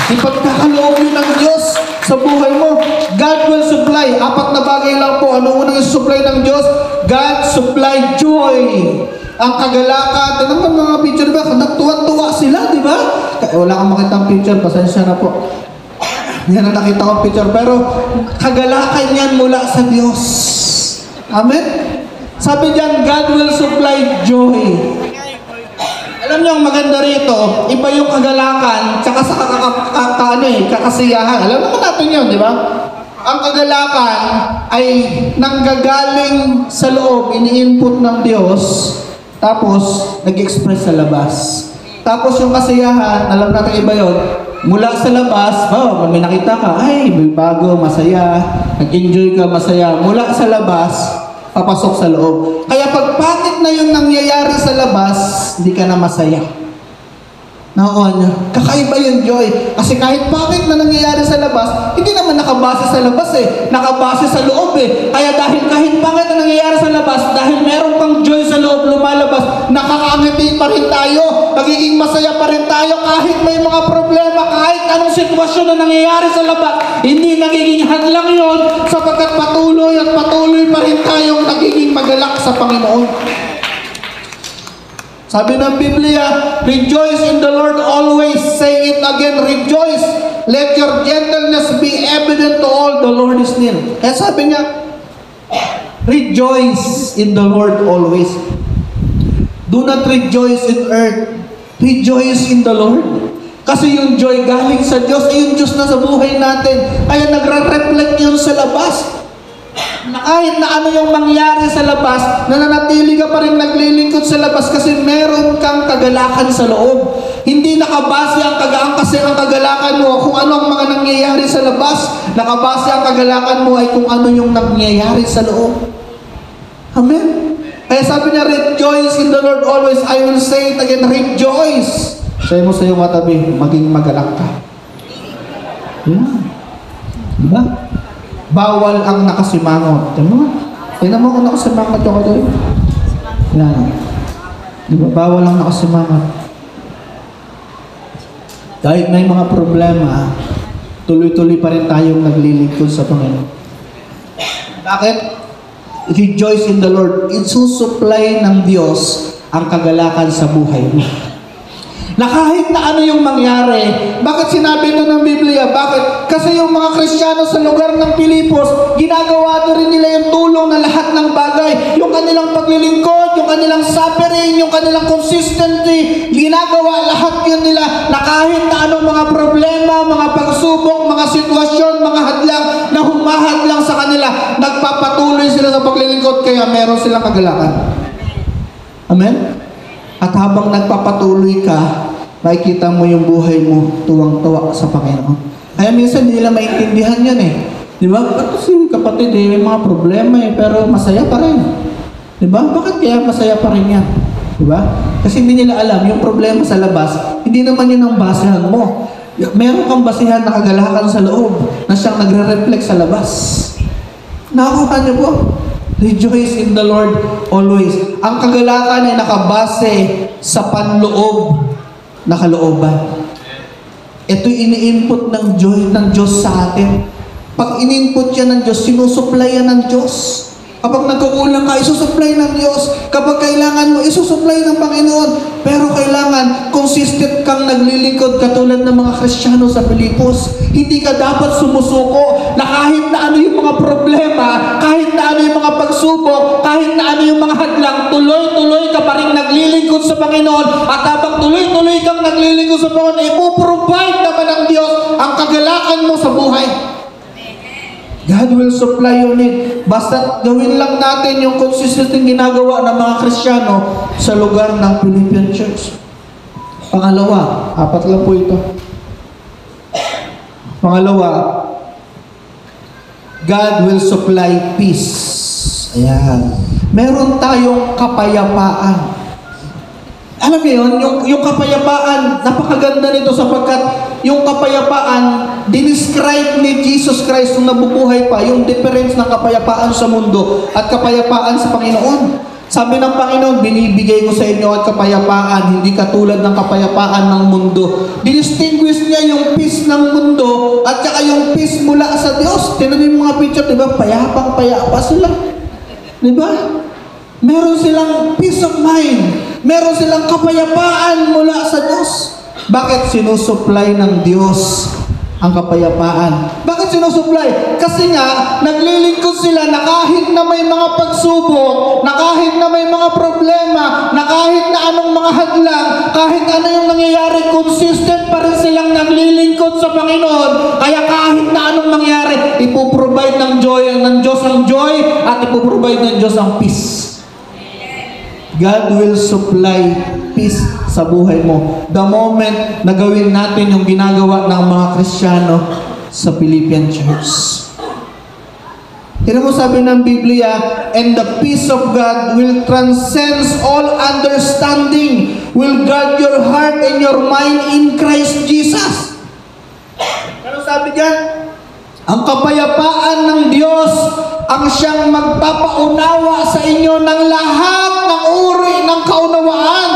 Ipagkakaloob yun ng Diyos sa buhay mo. God will supply. 4 na bagay lang po. Ano unang isusupply ng Diyos? God supply joy. ang kagalakan. Tignan mo mga picture, di ba? Nagtuwa-tuwa sila, di ba? Wala kang makitang picture, pasensya na po. Yan ang nakita kong picture. Pero kagalakan yan mula sa Diyos. Amen? Sabi diyan, God will supply joy. Alam niyo ang maganda rito, iba yung kagalakan tsaka sa kakasiyahan. Alam naman natin yun, di ba? Ang kagalakan ay nanggagaling sa loob, ini-input ng Diyos, tapos nag-express sa labas. Tapos yung kasiyahan, alam natin iba yun, mula sa labas, may nakita ka, ay, may bago, masaya, nag-enjoy ka, masaya. Mula sa labas, papasok sa loob. Kaya pag pangit na yung nangyayari sa labas, hindi ka na masaya. Kakaiba yung joy. Kasi kahit pangit na nangyayari sa labas, hindi naman nakabase sa labas eh. Nakabase sa loob eh. Kaya dahil kahit pangit na nangyayari sa labas, dahil meron kang joy sa loob lumalabas, nakakaangiti pa rin tayo. Magiging masaya pa rin tayo kahit may mga problema, kahit anong sitwasyon na nangyayari sa labas. Hindi nagiging hadlang yon sapagkat patuloy at patuloy pa rin tayong nagiging magalak sa Panginoon. Sabi ng Biblia, rejoice in the Lord always. Say it again, rejoice. Let your gentleness be evident to all. The Lord is near. Kaya sabi niya, rejoice in the Lord always. Do not rejoice in earth. Rejoice in the Lord. Kasi yung joy galing sa Diyos, ay yung Diyos na sa buhay natin. Kaya nagre-reflect yun sa labas. Na kahit na ano yung mangyari sa labas, nananatili ka pa rin naglilingkod sa labas kasi meron kang kagalakan sa loob. Hindi nakabase ang kasi ang kagalakan mo kung ano ang mga nangyayari sa labas. Nakabase ang kagalakan mo ay kung ano yung nangyayari sa loob. Amen? Kaya sabi niya, rejoice in the Lord always. I will say it again, rejoice. Sabi mo sa iyong matabi, maging magalak ka. Yan. Diba? Bawal ang nakasimangot. Tingnan mo kung nakasimangot yung kadoy. Yan. Diba? Bawal ang nakasimangot. Kahit may mga problema, tuloy-tuloy pa rin tayong naglilingkod sa Panginoon. Bakit? Rejoice in the Lord. Isusupply ng Diyos ang kagalakan sa buhay mo. Na kahit na ano yung mangyari, bakit sinabi ito ng Biblia? Bakit? Kasi yung mga Kristiyano sa lugar ng Pilipos, ginagawa na rin nila yung tulong na lahat ng bagay. Yung kanilang paglilingkod, yung kanilang suffering, yung kanilang consistency, ginagawa lahat yun nila na kahit na anong mga problema, mga pagsubok, mga sitwasyon, mga hadlang na humahadlang sa kanila, nagpapatuloy sila sa paglilingkod kaya meron silang kagalakan. Amen? At habang nagpapatuloy ka, makikita mo yung buhay mo tuwang-tuwa sa Panginoon. Kaya minsan hindi nila maintindihan yan eh. Di ba? Kasi kapatid may mga problema pero masaya pa rin. Di ba? Bakit kaya masaya pa rin yan? Di ba? Kasi hindi nila alam yung problema sa labas, hindi naman yun ang basehan mo. Meron kang basehan na kagalakan sa loob na siyang nagre-reflect sa labas. Nakakuha niyo po? Rejoice in the Lord always. Ang kagalakan ay nakabase sa panloob na kalooban. Ito'y ini-input ng Diyos sa atin. Pag in-input yan ng Diyos, sinusupply yan ng Diyos. Kapag nagkukulang ka, isusupply ng Diyos. Kapag kailangan mo, isusupply ng Panginoon. Pero kailangan, consistent kang naglilingkod katulad ng mga Kristiyano sa Pilipos. Hindi ka dapat sumusuko na kahit na ano yung mga problema, kahit na ano yung mga pagsubok, kahit na ano yung mga hadlang, tuloy-tuloy ka pa rin naglilingkod sa Panginoon. At habang tuloy-tuloy kang naglilingkod sa Panginoon, ipoprovide naman ng Diyos ang kagalakan mo sa buhay. God will supply your need. Basta gawin lang natin yung consistent ginagawa ng mga Kristiyano sa lugar ng Philippine Church. Pangalawa, 4 lang po ito. Pangalawa, God will supply peace. Ayan. Meron tayong kapayapaan. Alam niyo yun, yung kapayapaan, napakaganda nito sapagkat yung kapayapaan, dinescribe ni Jesus Christ nung nabubuhay pa, yung difference ng kapayapaan sa mundo at kapayapaan sa Panginoon. Sabi ng Panginoon, binibigay ko sa inyo at kapayapaan, hindi katulad ng kapayapaan ng mundo. Dinistinguish niya yung peace ng mundo at saka yung peace mula sa Diyos. Tinan yung mga picture, di ba? Payapang-payapa sila. Di ba? Meron silang peace of mind. Meron silang kapayapaan mula sa Diyos. Bakit sinusupply ng Diyos ang kapayapaan? Bakit sinusupply? Kasi nga, naglilingkod sila na kahit na may mga pagsubok, na kahit na may mga problema, na kahit na anong mga hadlang, kahit ano yung nangyayari, consistent pa rin silang naglilingkod sa Panginoon. Kaya kahit na anong mangyari, ipoprovide ng Diyos ang joy at ipoprovide ng Diyos ang peace. God will supply peace sa buhay mo. The moment na gawin natin yung ginagawa ng mga Kristiyano sa Philippian Church. Tignan mo sabi ng Biblia, and the peace of God will transcend all understanding, will guard your heart and your mind in Christ Jesus. Ano sabi diyan? Ang kapayapaan ng Diyos ang siyang magpapaunawa sa inyo ng lahat ng uri ng kaunawaan.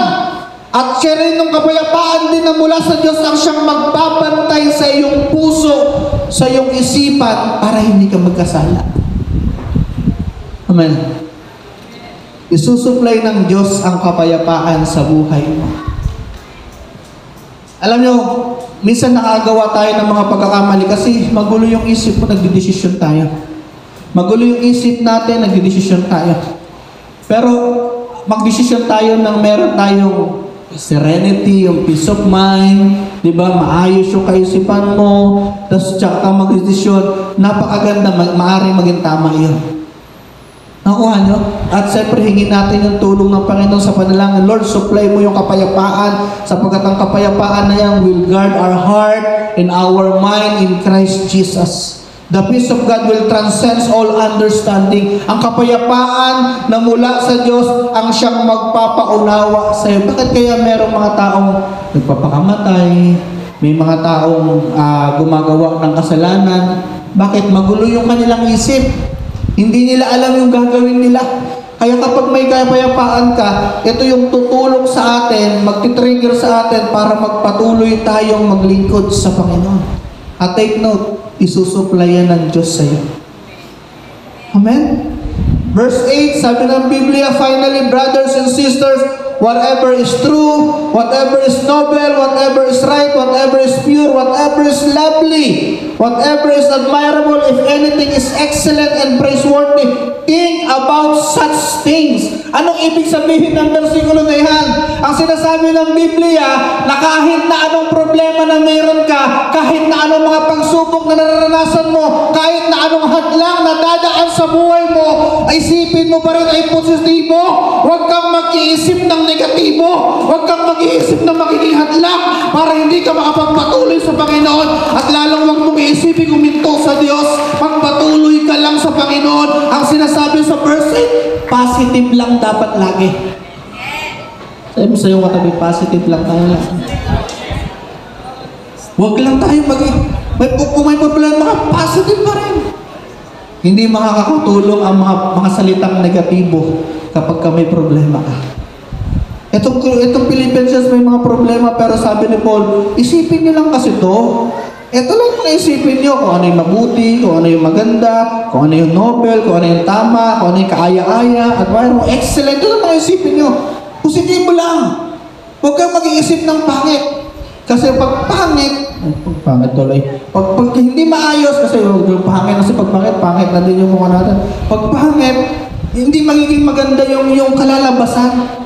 At siya rin ng kapayapaan din na mula sa Diyos ang siyang magbabantay sa iyong puso, sa iyong isipan, para hindi ka magkasala. Amen. Isusupply ng Diyos ang kapayapaan sa buhay mo. Alam nyo, minsan nakagawa tayo ng mga pagkakamali kasi magulo yung isip mo, nagdidesisyon tayo. Magulo yung isip natin, nagdidesisyon tayo. Pero magdesisyon tayo ng meron tayong serenity, yung peace of mind, di ba? Maayos yung kaisipan mo, tapos tsaka ka magdesisyon, napakaganda, maaaring maging tama yun. Nakuha nyo? At siyempre, hingin natin yung tulong ng Panginoon sa panalangin. Lord, supply mo yung kapayapaan sapagkat ang kapayapaan na yan will guard our heart and our mind in Christ Jesus. The peace of God will transcend all understanding. Ang kapayapaan na mula sa Diyos ang siyang magpapaunawa sa iyo. Bakit kaya merong mga taong nagpapakamatay, may mga taong gumagawa ng kasalanan? Bakit? Magulo yung kanilang isip. Hindi nila alam yung gagawin nila. Kaya kapag may kapayapaan ka, ito yung tutulong sa atin, magtitrigger sa atin para magpatuloy tayong maglingkod sa Panginoon. At take note, isusupplyan ng Diyos sa iyo. Amen? Verse 8, sabi ng Biblia, finally, brothers and sisters, whatever is true, whatever is noble, whatever is right, whatever is pure, whatever is lovely, whatever is admirable, if anything is excellent and praiseworthy, think about such things. Anong ibig sabihin ng versikulo na yan? Ang sinasabi ng Biblia, na kahit na anong problema na mayroon ka, kahit na anong mga pagsubok na nararanasan mo, kahit na anong hadlang na dadaan sa buhay mo, isipin mo pa rin ay positibo. Huwag kang mag-iisip ng negatibo. Huwag kang mag-iisip ng magiging hadlang para hindi ka makapagpatuloy sa Panginoon. At lalong huwag mong iisipin kuminto sa Diyos. Magpatuloy ka lang sa Panginoon. Ang sinasabi sa verse 8, positive lang dapat lagi. Sabi mo sa'yo katabi, positive lang tayo lang. Huwag lang tayo kung may problema, positive pa rin. Hindi makakatulong ang mga salitang negatibo kapag ka may problema ka. Itong Philippians may mga problema, pero sabi ni Paul, isipin niyo lang kasi to. Ito lang yung naisipin niyo kung ano yung mabuti, kung ano yung maganda, kung ano yung noble, kung ano yung tama, kung ano yung kaaya-aya, at mayroon excellent. Ito lang ang isipin niyo. Positibo lang. Huwag kang mag-iisip ng pangit. Kasi pag pangit tuloy. Pag hindi maayos, kasi yung pangit, kasi pag pangit na din yung mukha natin. Pag pangit, hindi magiging maganda yung kalalabasan.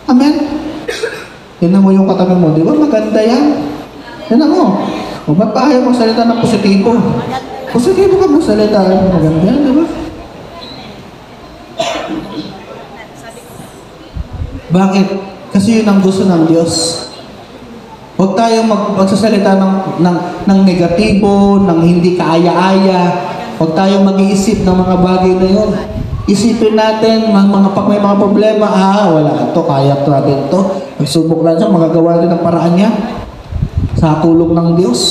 Amen? Tignan mo yung katabi mo, di ba maganda yan? Tignan mo. O ba't pa ayaw magsalita ng positibo? Positibo ka magsalita, maganda yan, di ba? Bakit? Kasi yun ang gusto ng Diyos. Huwag tayong magsasalita ng negatibo, ng hindi kaaya-aya. Huwag tayong mag-iisip ng mga bagay na yun. Isipin natin, pag may mga problema, wala ito, kaya ito natin ito. Magsubok lang siya, magagawa natin ang paraan niya. Sa tulong ng Diyos.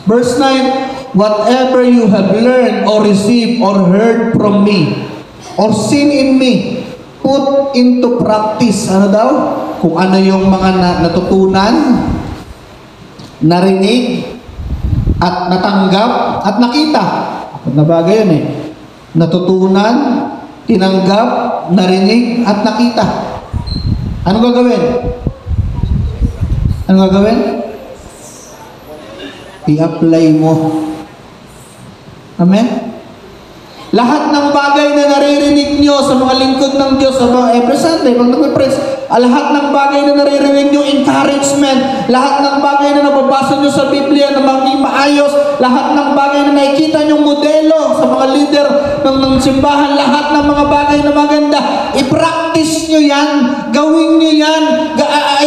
Verse 9, whatever you have learned or received or heard from me, or seen in me, put into practice. Ano daw? Kung ano yung mga natutunan, narinig, at natanggap, at nakita. Apat na bagay yun eh. Natutunan, tinanggap, narinig, at nakita. Ano gagawin? Ano gagawin? I-apply mo. Amen? Lahat ng bagay na naririnig nyo sa mga lingkod ng Diyos, sa mga every Sunday, pag nag-press, lahat ng bagay na naririnig nyo, encouragement, lahat ng bagay na nababasa nyo sa Biblia na maging maayos, lahat ng bagay na nakikita nyo modelo sa mga leader ng simbahan, lahat ng mga bagay na maganda, i-practice nyo yan, gawin nyo yan,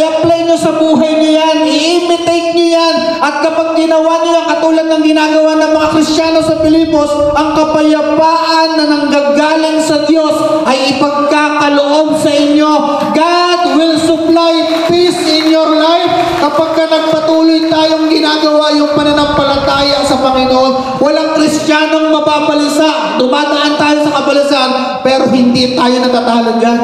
i-apply nyo sa buhay nyo yan, i-imitate nyo yan, at kapag ginawa nyo yan, katulad ng ginagawa ng mga Kristiyano sa Pilipos, ang kapayapaan na nanggagaling sa Diyos ay ipagkakaloob sa inyo. God will supply peace in your life kapag ka nagpatuloy tayong ginagawa yung pananampalataya sa Panginoon. Walang Kristiyanong mababalisa. Dumadaan tayo sa kabalisan, pero hindi tayo natatalo dyan.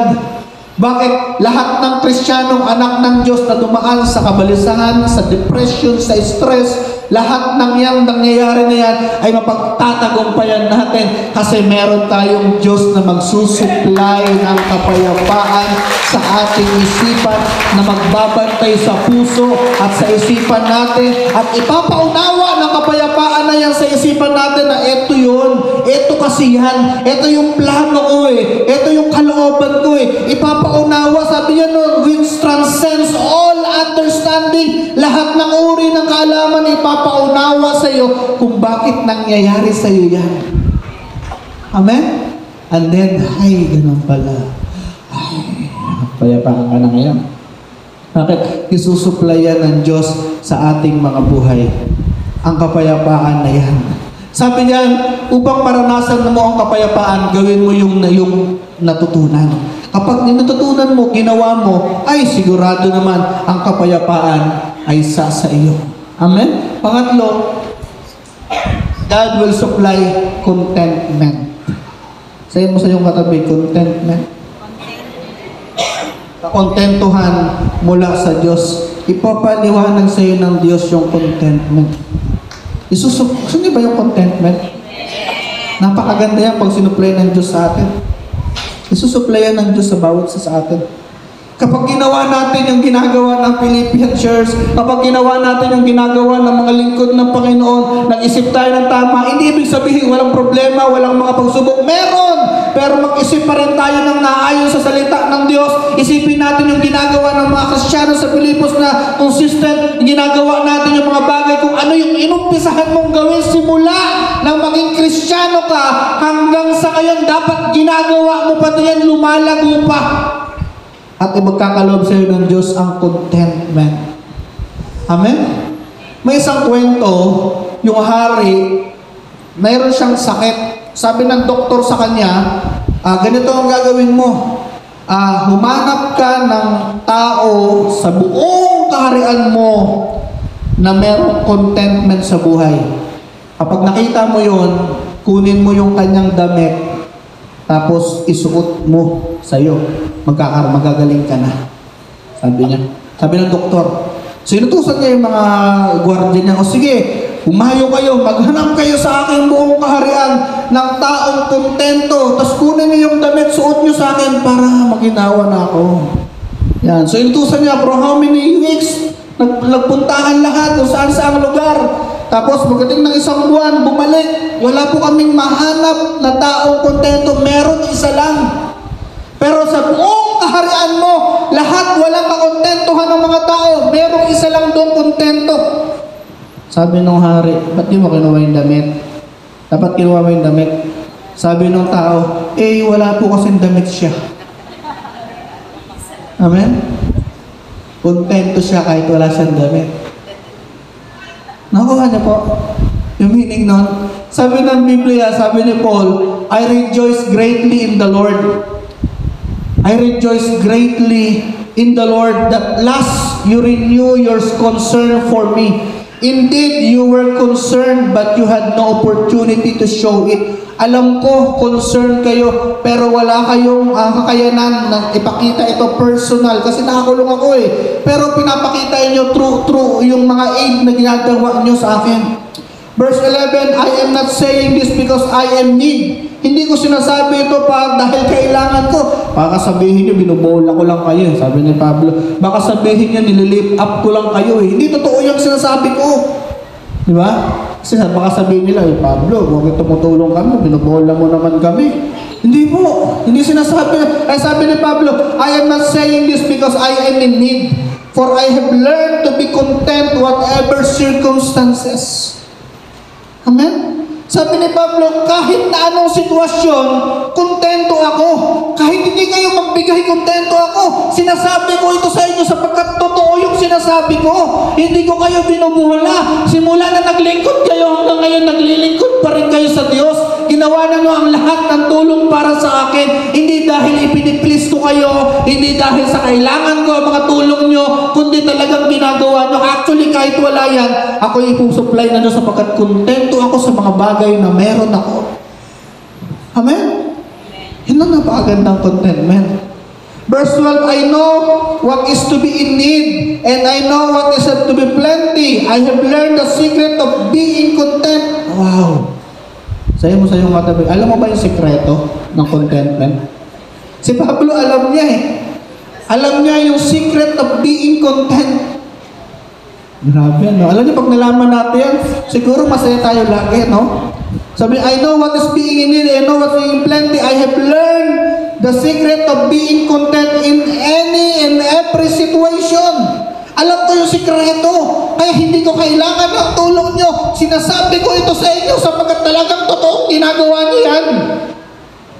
Bakit? Lahat ng Kristiyanong anak ng Diyos na dumaan sa kabalisahan, sa depression, sa stress, lahat ng yang nangyayari na yan ay mapagtatagumpayan natin kasi meron tayong Diyos na magsusupply ng kapayapaan sa ating isipan, na magbabantay sa puso at sa isipan natin, at ipapaunawa ng kapayapaan na yan sa isipan natin na eto yun, eto kasi yan, eto yung plano ko eto yung kalooban ko ipapaunawa, sabi niya no, which transcends all understanding, lahat ng uri ng kaalaman ipapaunawa sa iyo kung bakit nangyayari sa iyo yan. Amen? And then, ay, ganun pala. Ay, payapaan ka na ngayon. Bakit? Isusuplayan ng Diyos sa ating mga buhay ang kapayapaan na yan. Sabi niyan, upang maranasan mo ang kapayapaan, gawin mo yung natutunan. Kapag natutunan mo, ginawa mo, ay sigurado naman ang kapayapaan ay sa iyo. Amen? Pangatlo, God will supply contentment. Sayo mo sa iyong katabi, contentment. Kakontentuhan mula sa Diyos. Ipapaliwanag sa iyo ng Diyos yung contentment. Gusto niyo ba yung contentment? Napakaganda yan pag sinupply ng Diyos sa atin. Isusupplyan ng Diyos sa bawat sa atin. Kapag ginawa natin yung ginagawa ng Philippian Church, kapag ginawa natin yung ginagawa ng mga lingkod ng Panginoon, nag-isip tayo ng tama, hindi ibig sabihin walang problema, walang mga pagsubok. Meron! Pero mag-isip pa rin tayo ng naayon sa salita ng Diyos. Isipin natin yung ginagawa ng mga Kristiyano sa Pilipos na consistent, ginagawa natin yung mga bagay kung ano yung inumpisahan mong gawin simula nang maging Kristiyano ka hanggang sa ngayon dapat ginagawa mo pa yan, lumalago pa. At ibagkakaloob sa iyo ng Diyos ang contentment. Amen? May isang kwento, yung hari, mayroon siyang sakit. Sabi ng doktor sa kanya, ganito ang gagawin mo. Humanap ka ng tao sa buong kaharian mo na mayroong contentment sa buhay. Kapag nakita mo yon, kunin mo yung kanyang damit, tapos isuot mo sa iyo. Magagaling ka na. Sabi niya. Sabi ng doktor. So inutusan niya yung mga gwardiya niya, o sige, humayo kayo, maghanap kayo sa aking buong kaharian ng taong kontento, tapos kunin niyo yung damit, suot niyo sa akin para maginawa na ako. Yan. So inutusan niya, for how many weeks? Nagpuntahan lahat kung saan lugar. Tapos magating ng isang buwan, bumalik. Wala po kaming mahanap na taong kontento. Meron isa lang. Pero sa buong kaharian mo, lahat walang kakontentuhan ng mga tao. Merong isa lang doon kontento. Sabi ng hari, ba't di mo kinuha yung damit? Dapat kinuha mo yung damit. Sabi ng tao, wala po kasing damit siya. Amen? Kontento siya kahit wala siyang damit. Nakuha niya po yung meaning nun. Sabi ng Biblia, sabi ni Paul, I rejoice greatly in the Lord. I rejoice greatly in the Lord that last you renew your concern for me. Indeed, you were concerned but you had no opportunity to show it. Alam ko, concerned kayo, pero wala kayong kakayanan na ipakita ito personal kasi nakakulong ako Pero pinapakita niyo through yung mga aid na ginagawa niyo sa akin. Verse 11, I am not saying this because I am need, Hindi ko sinasabi ito dahil kailangan ko. Baka sabihin niyo, binubola ko lang kayo. Sabi ni Pablo, baka sabihin niyo, nililift up ko lang kayo. Hindi totoo yung sinasabi ko. Di ba? Kasi baka sabihin nila, Pablo, huwag tumutulong kami, binubola mo naman kami. Hindi po. Hindi sinasabi. Ay sabi ni Pablo, I am not saying this because I am in need. For I have learned to be content whatever circumstances. Amen? Sabi ni Pablo, kahit na anong sitwasyon, kontento ako. Kahit hindi kayo magbigay, kontento ako. Sinasabi ko ito sa inyo sapagkat totoo yung sinasabi ko. Hindi ko kayo binubuhala. Simula na naglingkod kayo hanggang ngayon, naglilingkod pa rin kayo sa Diyos. Ginawa na nyo ang lahat ng tulong para sa akin. Hindi dahil ipiniplease ko kayo, hindi dahil sa kailangan ko ang mga tulong nyo, kundi talagang ginagawa nyo. Actually, kahit wala yan, ako ipusupply na nyo sapagkat kontento ako sa mga bagay na meron ako. Amen? Yun ang napakagandang contentment. Verse 12, I know what is to be in need, and I know what is to be plenty. I have learned the secret of being content. Wow! Sayo mo sa iyong katabi, alam mo ba yung sikreto ng contentment? Si Pablo alam niya eh. Alam niya yung secret of being content. Grabe, no? Alam niyo, pag nalaman natin yan, siguro masaya tayo lagi, no? Sabi, I know what is being in need, I know what is being plenty. I have learned the secret of being content in any and every situation. Alam ko yung sikreto, kaya hindi ko kailangan ng tulong nyo. Sinasabi ko ito sa inyo sapagkat talagang totoong ginagawa niyo yan.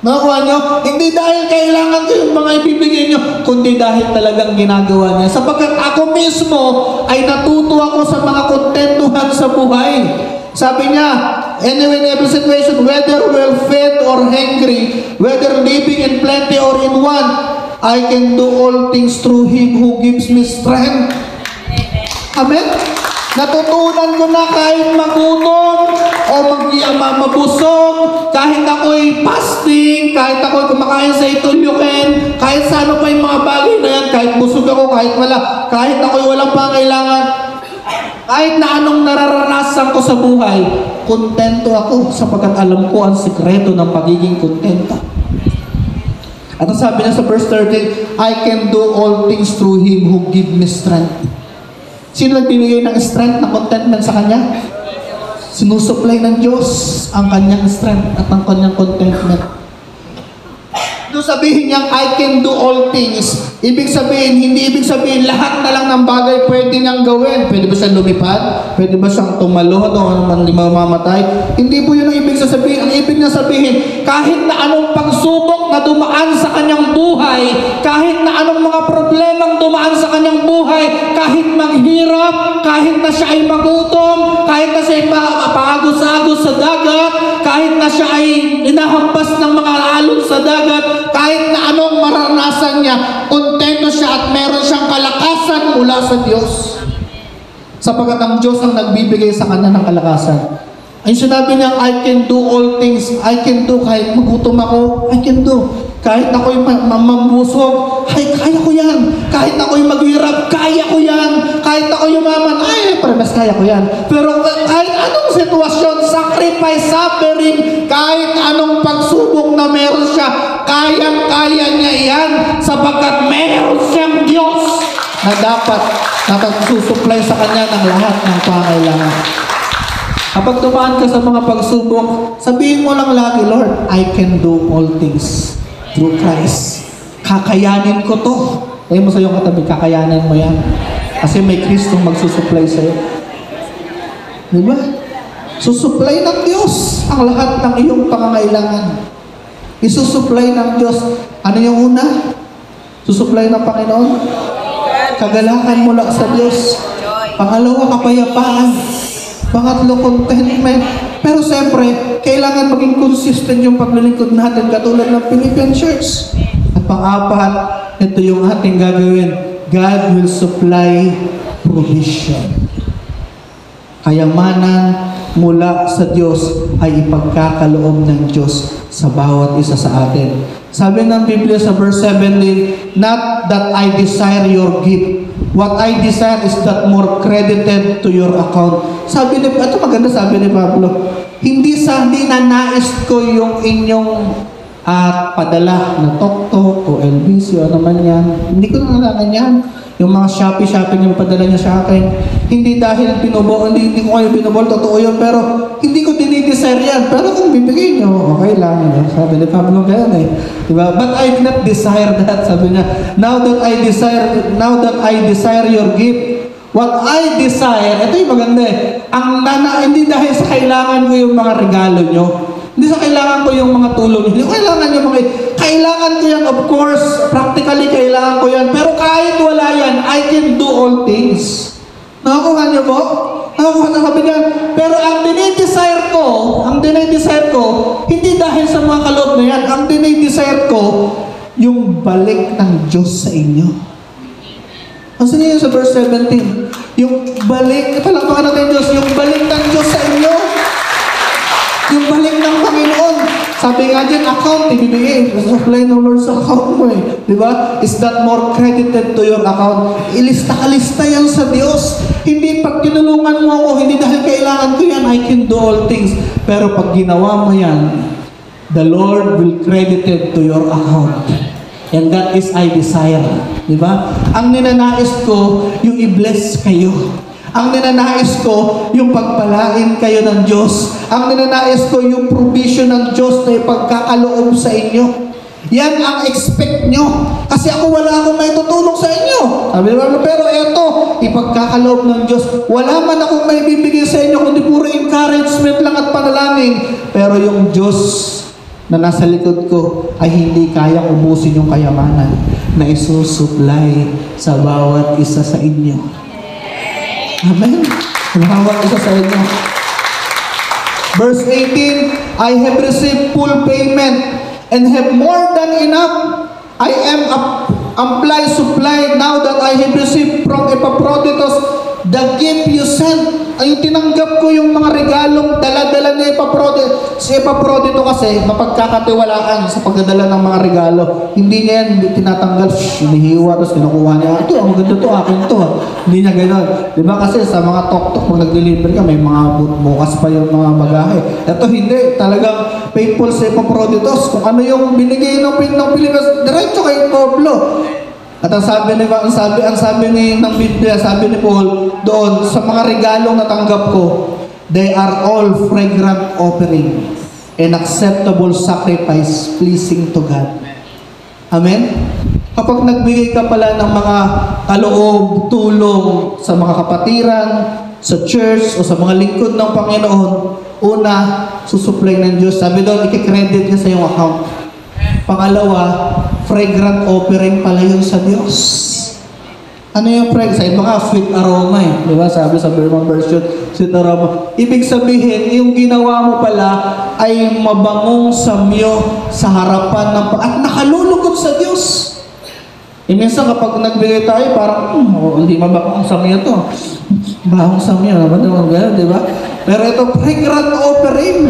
Nakuha nyo? Hindi dahil kailangan ko yung mga ibibigay nyo, kundi dahil talagang ginagawa niya. Sapagkat ako mismo ay natuto ako sa mga kontentuhan sa buhay. Sabi niya, anyway, in every situation, whether well fed or hungry, whether living in plenty or in want, I can do all things through Him who gives me strength. Amen? Natutunan ko na kahit magutom o mabusog, kahit ako'y fasting, kahit ako'y kumakain sa itulyukin, kahit sa ano pa yung mga bagay na yan, kahit busog ako, kahit wala, kahit ako'y walang pangailangan, kahit na anong nararanasan ko sa buhay, kontento ako sapagkat alam ko ang sikreto ng pagiging kontento. At ang sabi niya sa verse 13, I can do all things through Him who give me strength. Sino nagbibigay ng strength, ng contentment sa Kanya? Sinusupply ng Diyos ang Kanyang strength at ang Kanyang contentment. Doon sabihin niyang, I can do all things. Ibig sabihin, hindi ibig sabihin, lahat na lang ng bagay pwede niyang gawin. Pwede ba siyang lumipad? Pwede ba siyang tumalon o mamatay? Hindi po yun ang ibig sabihin. Ang ibig na sabihin, kahit na anong pagsubok na dumaan sa kanyang buhay, kahit na anong mga problemang dumaan sa kanyang buhay, kahit maghirap, kahit na siya ay magutom, kahit na siya ay paagos-agos sa dagat, kahit na siya ay inahampas ng mga alon sa dagat, kahit na anong maranasan niya, kontento siya at meron siyang kalakasan mula sa Diyos. Sapagkat ang Diyos ang nagbibigay sa kanya ng kalakasan. Ay sinabi niya, I can do all things. I can do, kahit magutom ako, I can do. Kahit ako'y mamambusog, ay kaya ko yan. Kahit ako'y maghirap, kaya ko yan. Kahit ako'y yumaman, ay mas kaya ko yan. Pero kahit anong sitwasyon, sacrifice, suffering, kahit anong pagsubok na meron siya, kayang-kaya niya yan sapagkat meron siyang Diyos na dapat susupply sa kanya ng lahat ng pangailangan. Kapag dumaan ka sa mga pagsubok, sabihin mo lang lagi, Lord, I can do all things through Christ. Kakayanin ko to. Kaya mo sa iyong katabi, kakayanin mo yan. Kasi may Kristong magsusupply sa iyo. Diba? Susupply ng Diyos ang lahat ng iyong pangangailangan. Isusupply ng Diyos. Ano yung una? Susupply ng Panginoon? Kagalakan mula sa Diyos. Pangalawa, kapayapaan. Pangatlo, contentment. Pero siyempre, kailangan maging consistent yung paglilingkod natin katulad ng Philippian Church. At pang-apat, ito yung ating gagawin. God will supply provision. Kayamanan mula sa Diyos ay ipagkakaloob ng Diyos sa bawat isa sa atin. Sabi ng Biblia sa verse 17, not that I desire your gift. What I desire is that more credited to your account. Sabi ni, ito maganda sabi ni Pablo, hindi na nais ko yung inyong padala na Tok-Tok o LBC o ano man yan. Hindi ko nangangailangan yan. Yung mga Shopee yung padala niya sa akin. Hindi dahil hindi ko kayo binubol, totoo yun. Pero hindi ko dinidesire yan. Pero kung bibigay nyo, okay lang. Sabi ni Pablo ganyan eh. Diba? But I did not desire that. Sabi niya, now that I desire your gift, what I desire, ito yung maganda eh. Hindi dahil sa kailangan ko yung mga regalo nyo. Hindi sa kailangan ko yung mga tulong. Hindi ko kailangan yung kailangan ko yan, of course. Practically, kailangan ko yan. Pero kahit wala yan, I can do all things. Nakakuha niyo po? Nakakuha na sabi niyan. Pero ang dinidesire ko, hindi dahil sa mga kaloob na yan. Ang dinidesire ko, yung balik ng Diyos sa inyo. Kasi niyo sa verse 17, yung balik, palakpakan natin Diyos, yung balik ng Diyos sa inyo. Yung balik ng Panginoon. Sabi nga dyan, account, ibibigay. Supply ng Lord sa account mo eh. Di ba? Is that more credited to your account? Ilista-kalista yan sa Diyos. Hindi pag tinulungan mo ako, hindi dahil kailangan ko yan, I can do all things. Pero pag ginawa mo yan, the Lord will credit it to your account. And that is I desire. Di ba? Ang ninanais ko, yung i-bless kayo. Ang ninanais ko, yung pagpalain kayo ng Diyos. Ang ninanais ko, yung provision ng Diyos na ipagkakaloob sa inyo. Yan ang expect nyo. Kasi ako wala akong may tutulong sa inyo. Sabi naman, pero eto, ipagkakaloob ng Diyos. Wala man akong may bibigay sa inyo, kundi puro encouragement lang at panalangin. Pero yung Diyos na nasa likod ko ay hindi kayang ubusin yung kayamanan na isusupply sa bawat isa sa inyo. Amen. Bawat isa sa inyo. Verse 18, I have received full payment and have more than enough. I am amply supplied now that I have received from Epaphroditus the gift you sent. Ay, tinanggap ko yung mga regalong dala-dala ni Epaphroditus. Si Epaphroditus kasi mapagkakatiwalaan sa pagdadala ng mga regalo. Hindi niya yan tinatanggal, hinihiwa, tapos kinukuha niya. Ito, ang ganda to, akin to. Hindi niya gano'n. Diba kasi sa mga Tok-Tok, pag nag-deliver ka, may mga bukas pa yung mga bagahe. Ito hindi, talagang faithful si Epaphroditus. Kung ano yung binigay ng Pilipinas, diretso kay Pablo. At ang sabi ng Biblia, sabi ni Paul doon, sa mga regalong natanggap ko, they are all fragrant offering and acceptable sacrifice pleasing to God. Amen? Kapag nagbigay ka pala ng mga kaloob, tulong sa mga kapatiran, sa church, o sa mga lingkod ng Panginoon, una, susupply ng Diyos. Sabi doon, ikikredit niya sa iyong account. Pangalawa, fragrant offering pala yun sa Diyos. Ano yung fragrant? Sa iba nga, sweet aroma eh. Di ba? Sabi sa Burman version, sweet aroma. Ibig sabihin, yung ginawa mo pala ay mabangong samyo sa harapan ng at nakalulugod sa Diyos. Minsan kapag nagbigay tayo, parang, hindi mabangong samyo to. Bahong samyo, di ba? Pero ito, fragrant offering.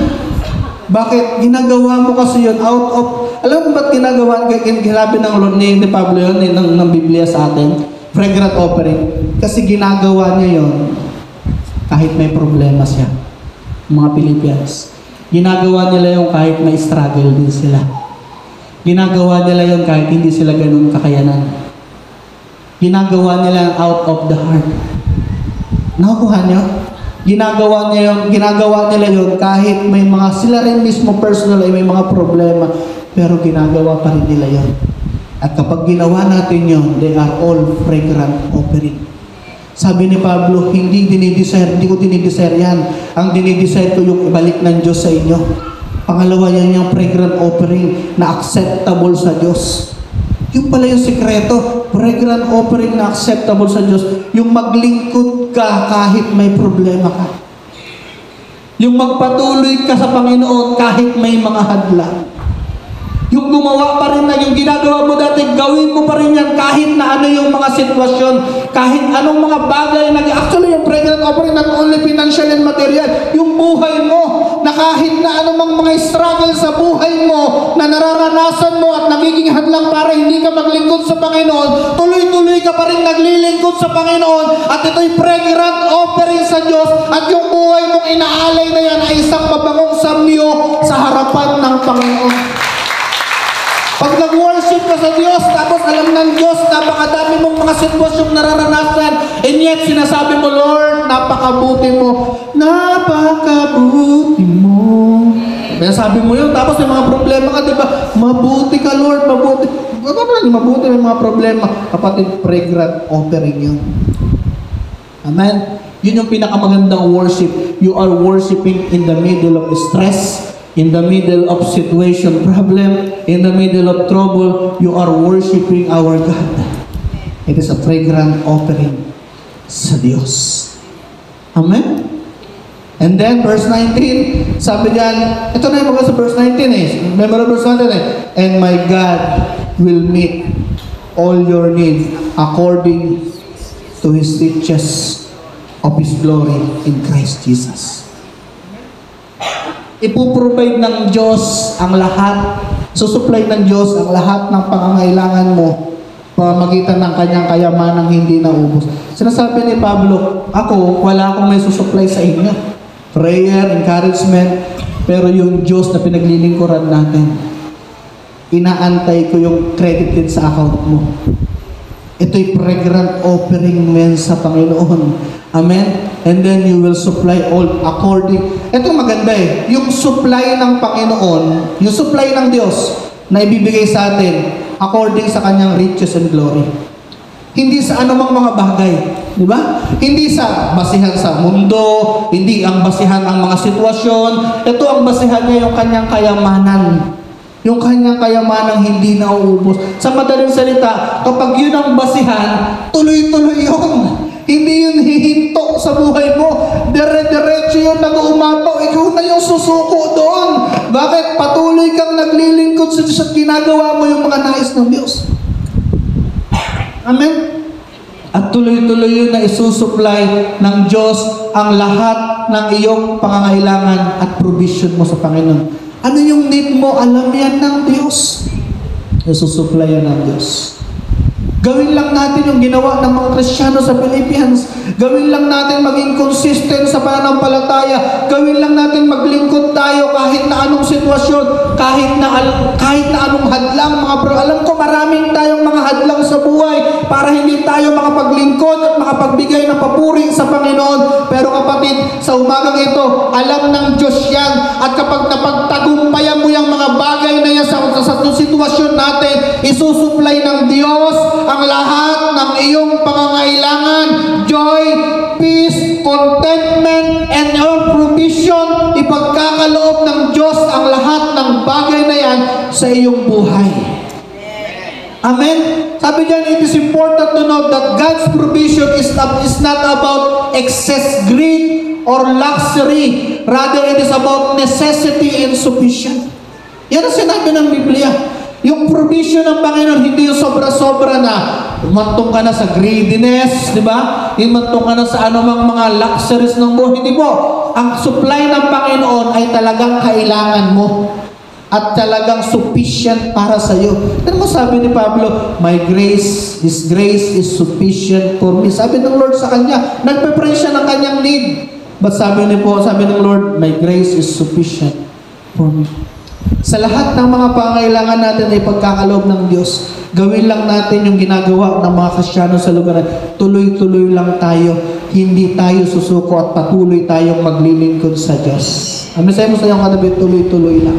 Bakit? Ginagawa mo kasi yun out of... Alam mo ba't ginagawa? Ginabi ng Lord ni Pablo yun, ng Biblia sa atin. Fragrant offering. Kasi ginagawa niya yun kahit may problema siya. Mga Philippians. Ginagawa nila yun kahit may struggle din sila. Ginagawa nila yun kahit hindi sila ganun kakayanan. Ginagawa nila out of the heart. Nakukuha niyo? Ginagawa nila yun kahit may mga, sila rin mismo personal ay may mga problema, pero ginagawa pa rin nila yun. At kapag ginawa natin yun, they are all fragrant offering. Sabi ni Pablo, hindi ko dinidesire yan. Ang dinidesire ko yung ibalik ng Diyos sa inyo. Pangalawa yan yung fragrant offering na acceptable sa Diyos. Yung pala yung sikreto, fragrant offering na acceptable sa Diyos. Yung maglingkod ka kahit may problema ka. Yung magpatuloy ka sa Panginoon kahit may mga hadlang. Yung gumawa pa rin na yung ginagawa mo dati, gawin mo pa rin yan kahit na ano yung mga sitwasyon, kahit anong mga bagay. Actually, yung pregnant offering, not only financial and material, yung buhay mo, na kahit na anumang mga struggle sa buhay mo, na nararanasan mo at nagiging hadlang para hindi ka maglingkod sa Panginoon, tuloy-tuloy ka pa rin naglilingkod sa Panginoon, at ito'y pregnant offering sa Diyos, at yung buhay mong inaalay na yan ay isang mabangong samyo sa harapan ng Panginoon. Pag nag-worship ka sa Diyos, tapos alam ng Diyos, napakadami mong mga sitwasyong nararanasan, and yet sinasabi mo, Lord, napakabuti mo. Napakabuti mo. Kaya sabi mo yun, tapos may mga problema ka, di ba? Mabuti ka, Lord, mabuti. Mabuti, may mga problema. Kapatid, pregnant offering yun. Amen? Yun yung pinakamagandang worship. You are worshiping in the middle of stress, in the middle of situation problem, in the middle of trouble. You are worshiping our God. It is a fragrant offering sa Diyos. Amen? And then, verse 19, sabi diyan, ito na yung mga sa verse 19 eh. Remember verse 19 eh. And my God will meet all your needs according to His riches of His glory in Christ Jesus. Ipuprovide ng Diyos ang lahat, susupply ng Diyos ang lahat ng pangangailangan mo pamamagitan ng kanyang kayamanang hindi naubos. Sinasabi ni Pablo, ako, wala akong may susupply sa inyo. Prayer, encouragement, pero yung Diyos na pinaglilingkuran natin, inaantay ko yung credit din sa account mo. Ito'y fragrant offering men sa Panginoon. Amen? And then you will supply all according. Ito maganda eh. Yung supply ng Panginoon, yung supply ng Diyos na ibibigay sa atin according sa kanyang riches and glory. Hindi sa anumang mga bagay. Di ba? Hindi sa basihan sa mundo, hindi ang basihan ang mga sitwasyon. Ito ang basihan niya yung kanyang kayamanan. Yung kanyang kayamanang hindi nauubos. Sa madaling salita, kapag yun ang basihan, tuloy-tuloy yun. Hindi yun hihinto sa buhay mo. Dire-diretso yun nag-uumapaw. Ikaw na yung susuko doon. Bakit? Patuloy kang naglilingkod sa Diyos at ginagawa mo yung mga nais ng Diyos. Amen? At tuloy-tuloy yun na isusupply ng Diyos ang lahat ng iyong pangangailangan at provision mo sa Panginoon. Ano yung need mo? Alam yan ng Diyos. Isusupply yan ng Diyos. Gawin lang natin yung ginawa ng mga Kristiyano sa Philippians. Gawin lang natin maging consistent sa pananampalataya. Gawin lang natin maglingkod tayo kahit na anong sitwasyon, kahit na anong hadlang. Alam ko maraming tayong mga hadlang sa buhay para hindi tayo makapaglingkod at makapagbigay ng papuri sa Panginoon. Pero kapatid, sa umagang ito, alam ng Diyos yan. At kapag napagtagumpayan mo yung mga bagay na yan sa sitwasyon natin, isusupply ng Diyos ang lahat ng iyong pangangailangan, joy, peace, contentment, and all provision. Ipagkakaloob ng Diyos ang lahat ng bagay na yan sa iyong buhay. Amen? Sabi diyan, it is important to note that God's provision is not about excess greed or luxury. Rather, it is about necessity and sufficient. Yan ang sinabi ng Biblia. Yung provision ng Panginoon, hindi yung sobra-sobra na umantong ka na sa greediness, di ba? Umantong ka na sa anumang mga luxuries ng buhay. Hindi po. Ang supply ng Panginoon ay talagang kailangan mo at talagang sufficient para sa iyo. Ano mo sabi ni Pablo? My grace, His grace is sufficient for me. Sabi ng Lord sa kanya, nagpe-pray siya ng kanyang need. But sabi ng Lord, my grace is sufficient for me. Sa lahat ng mga pangailangan natin ay pagkakaloob ng Diyos. Gawin lang natin yung ginagawa ng mga Kristiyano sa lugar. Tuloy-tuloy lang tayo. Hindi tayo susuko at patuloy tayong maglilingkod sa Diyos. Amen. Sa'yo mo sa iyong katabi, tuloy-tuloy lang.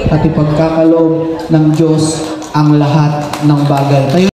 At ipagkakaloob ng Diyos ang lahat ng bagay. Tayo